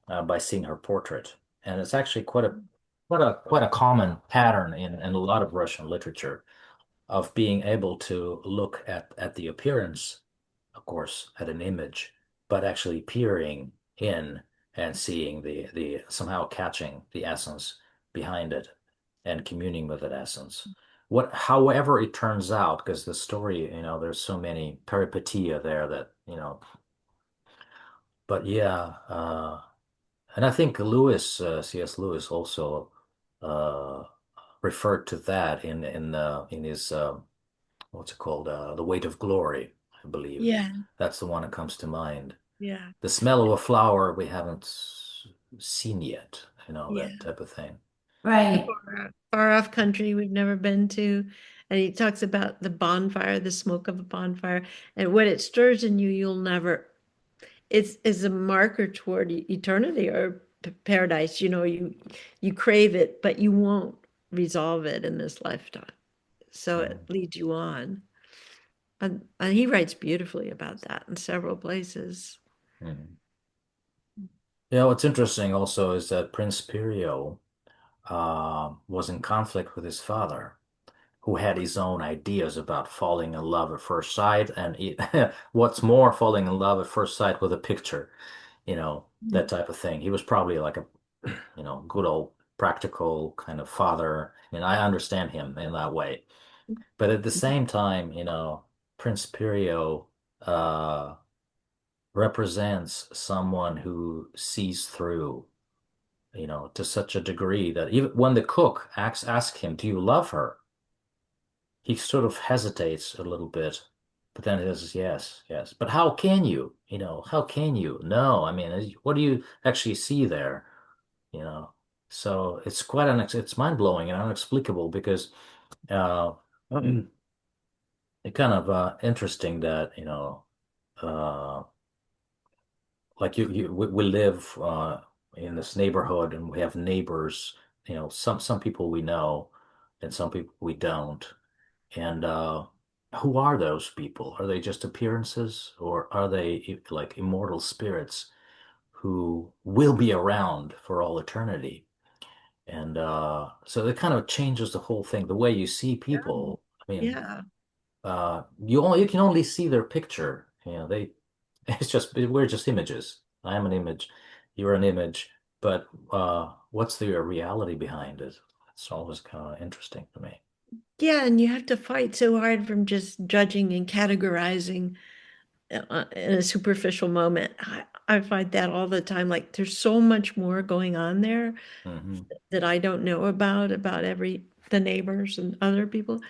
[SPEAKER 1] by seeing her portrait. And it's actually quite a common pattern in a lot of Russian literature of being able to look at the appearance, of course, at an image, but actually peering in and seeing the somehow catching the essence behind it and communing with that essence. However it turns out, because the story, there's so many peripetia there that, but yeah, and I think C.S. Lewis also uh, referred to that in his what's it called? The Weight of Glory, I believe.
[SPEAKER 2] Yeah,
[SPEAKER 1] That's the one that comes to mind.
[SPEAKER 2] yeah,
[SPEAKER 1] The smell of a flower we haven't seen yet, that
[SPEAKER 2] yeah.
[SPEAKER 1] type of thing.
[SPEAKER 2] A
[SPEAKER 4] Right.
[SPEAKER 2] far off country we've never been to. And he talks about the bonfire, the smoke of a bonfire, and what it stirs in you, you'll never. It's a marker toward eternity or paradise. You crave it, but you won't resolve it in this lifetime. So it
[SPEAKER 1] Mm,
[SPEAKER 2] leads you on. And he writes beautifully about that in several places.
[SPEAKER 1] mm. Yeah, what's interesting also is that Prince Pirio was in conflict with his father, who had his own ideas about falling in love at first sight, and what's more, falling in love at first sight with a picture, that type of thing. He was probably like a, good old practical kind of father, and I understand him in that way. But at the same time, Prince Pirio uh, represents someone who sees through, to such a degree that even when the cook asks him, "Do you love her?" He sort of hesitates a little bit, but then he says, "Yes, yes." But how can you? How can you? No, I mean, what do you actually see there? You know, so it's mind blowing and unexplicable because uh, it's kind of interesting that uh, like we live in this neighborhood and we have neighbors. Some people we know and some people we don't. And who are those people? Are they just appearances, or are they like immortal spirits who will be around for all eternity? And so it kind of changes the whole thing. The way you see people. I mean,
[SPEAKER 2] Yeah.
[SPEAKER 1] you can only see their picture. We're just images. I am an image, you're an image, but what's the reality behind it? It's always kind of interesting to me.
[SPEAKER 2] Yeah, and you have to fight so hard from just judging and categorizing in a superficial moment. I find that all the time. Like there's so much more going on there
[SPEAKER 1] Hmm.
[SPEAKER 2] that I don't know about the neighbors and other people.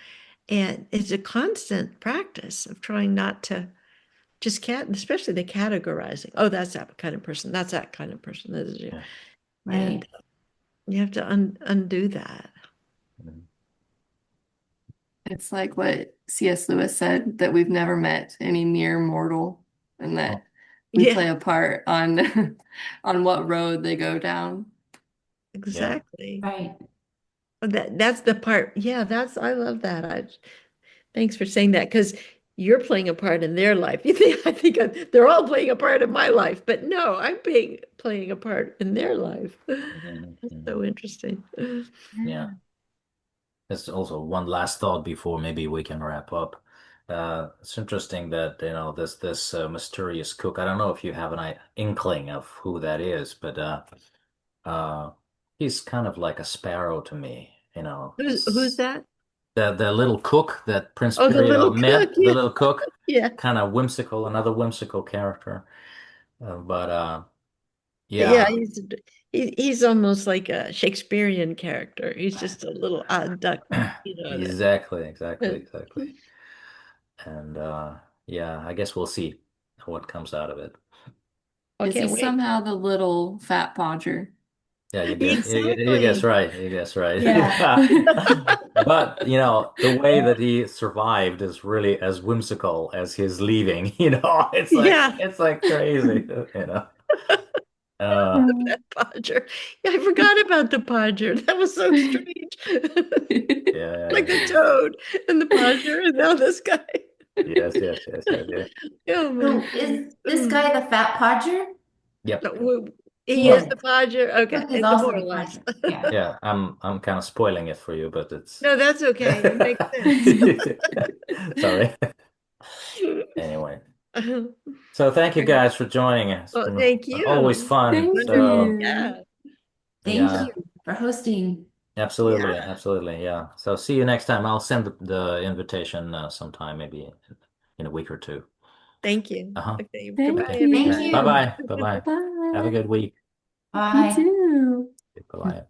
[SPEAKER 2] And it's a constant practice of trying not to just especially the categorizing. Oh, that's that kind of person. That's that kind of person. This is you.
[SPEAKER 1] Yeah.
[SPEAKER 2] And
[SPEAKER 4] Right.
[SPEAKER 2] you have to undo that.
[SPEAKER 1] Mhm.
[SPEAKER 3] It's like what C.S. Lewis said, that we've never met any mere mortal, and
[SPEAKER 1] Oh,
[SPEAKER 3] that we
[SPEAKER 2] Yeah,
[SPEAKER 3] play a part on on what road they go down.
[SPEAKER 1] yeah.
[SPEAKER 2] exactly.
[SPEAKER 4] Right.
[SPEAKER 2] That's the part. Yeah, I love that. Thanks for saying that because you're playing a part in their life. They're all playing a part in my life, but no, playing a part in their life.
[SPEAKER 1] Mhm,
[SPEAKER 2] That's
[SPEAKER 1] mhm.
[SPEAKER 2] so interesting.
[SPEAKER 1] Yeah.
[SPEAKER 3] Yeah.
[SPEAKER 1] There's also one last thought before maybe we can wrap up. It's interesting that this mysterious cook. I don't know if you have an inkling of who that is, but uh, he's kind of like a sparrow to me.
[SPEAKER 2] Who's that?
[SPEAKER 1] The little cook that Prince
[SPEAKER 2] Oh, the
[SPEAKER 1] Perio
[SPEAKER 2] little cook.
[SPEAKER 1] met, the
[SPEAKER 2] Yeah,
[SPEAKER 1] little cook,
[SPEAKER 2] yeah,
[SPEAKER 1] kind of whimsical, another whimsical character. But
[SPEAKER 2] yeah.
[SPEAKER 1] yeah,
[SPEAKER 2] He's almost like a Shakespearean character. He's just a little odd duck, that.
[SPEAKER 1] exactly, exactly, exactly. And yeah, I guess we'll see what comes out of it.
[SPEAKER 2] I
[SPEAKER 3] Is he
[SPEAKER 2] can't wait.
[SPEAKER 3] somehow the little fat podger?
[SPEAKER 1] Yeah, you guess
[SPEAKER 2] Exactly.
[SPEAKER 1] right. You guess right.
[SPEAKER 4] Yeah.
[SPEAKER 1] Yeah. But the way that he survived is really as whimsical as his leaving.
[SPEAKER 2] Yeah.
[SPEAKER 1] It's like crazy. You know. Uh,
[SPEAKER 2] That Podger. Yeah, I forgot about the Podger. That was so strange. Like the
[SPEAKER 1] yeah.
[SPEAKER 2] toad and the Podger, and now this guy.
[SPEAKER 1] Yes, yes, yes, yes, yes.
[SPEAKER 2] Oh my
[SPEAKER 4] So
[SPEAKER 2] goodness.
[SPEAKER 4] is this guy the fat podger?
[SPEAKER 1] Yep.
[SPEAKER 2] He is
[SPEAKER 4] Yeah.
[SPEAKER 2] the Podger. Okay,
[SPEAKER 4] Cook is
[SPEAKER 2] the
[SPEAKER 4] also
[SPEAKER 2] more or
[SPEAKER 4] the
[SPEAKER 2] less.
[SPEAKER 4] podger. Yeah.
[SPEAKER 1] Yeah. I'm kind of spoiling it for you, but it's
[SPEAKER 2] No, that's okay. It makes sense.
[SPEAKER 1] sorry. Anyway. So thank you guys for joining. It's
[SPEAKER 2] Well,
[SPEAKER 1] been
[SPEAKER 2] thank
[SPEAKER 1] always
[SPEAKER 2] you.
[SPEAKER 1] fun.
[SPEAKER 3] Thank
[SPEAKER 2] Wonderful.
[SPEAKER 1] So
[SPEAKER 3] you.
[SPEAKER 2] Yeah.
[SPEAKER 4] Thank
[SPEAKER 1] yeah,
[SPEAKER 4] you for hosting.
[SPEAKER 2] Yeah.
[SPEAKER 1] absolutely, absolutely. Yeah. So see you next time. I'll send the invitation sometime, maybe in a week or two.
[SPEAKER 2] Thank you.
[SPEAKER 1] Uh-huh.
[SPEAKER 2] Okay.
[SPEAKER 3] Thank
[SPEAKER 2] Goodbye,
[SPEAKER 1] Okay.
[SPEAKER 4] Thank
[SPEAKER 1] Yeah.
[SPEAKER 2] everybody.
[SPEAKER 4] you.
[SPEAKER 1] Bye-bye. Bye-bye. Have a
[SPEAKER 3] Bye.
[SPEAKER 1] good week.
[SPEAKER 3] You
[SPEAKER 4] Bye.
[SPEAKER 3] too.
[SPEAKER 1] Bye-bye.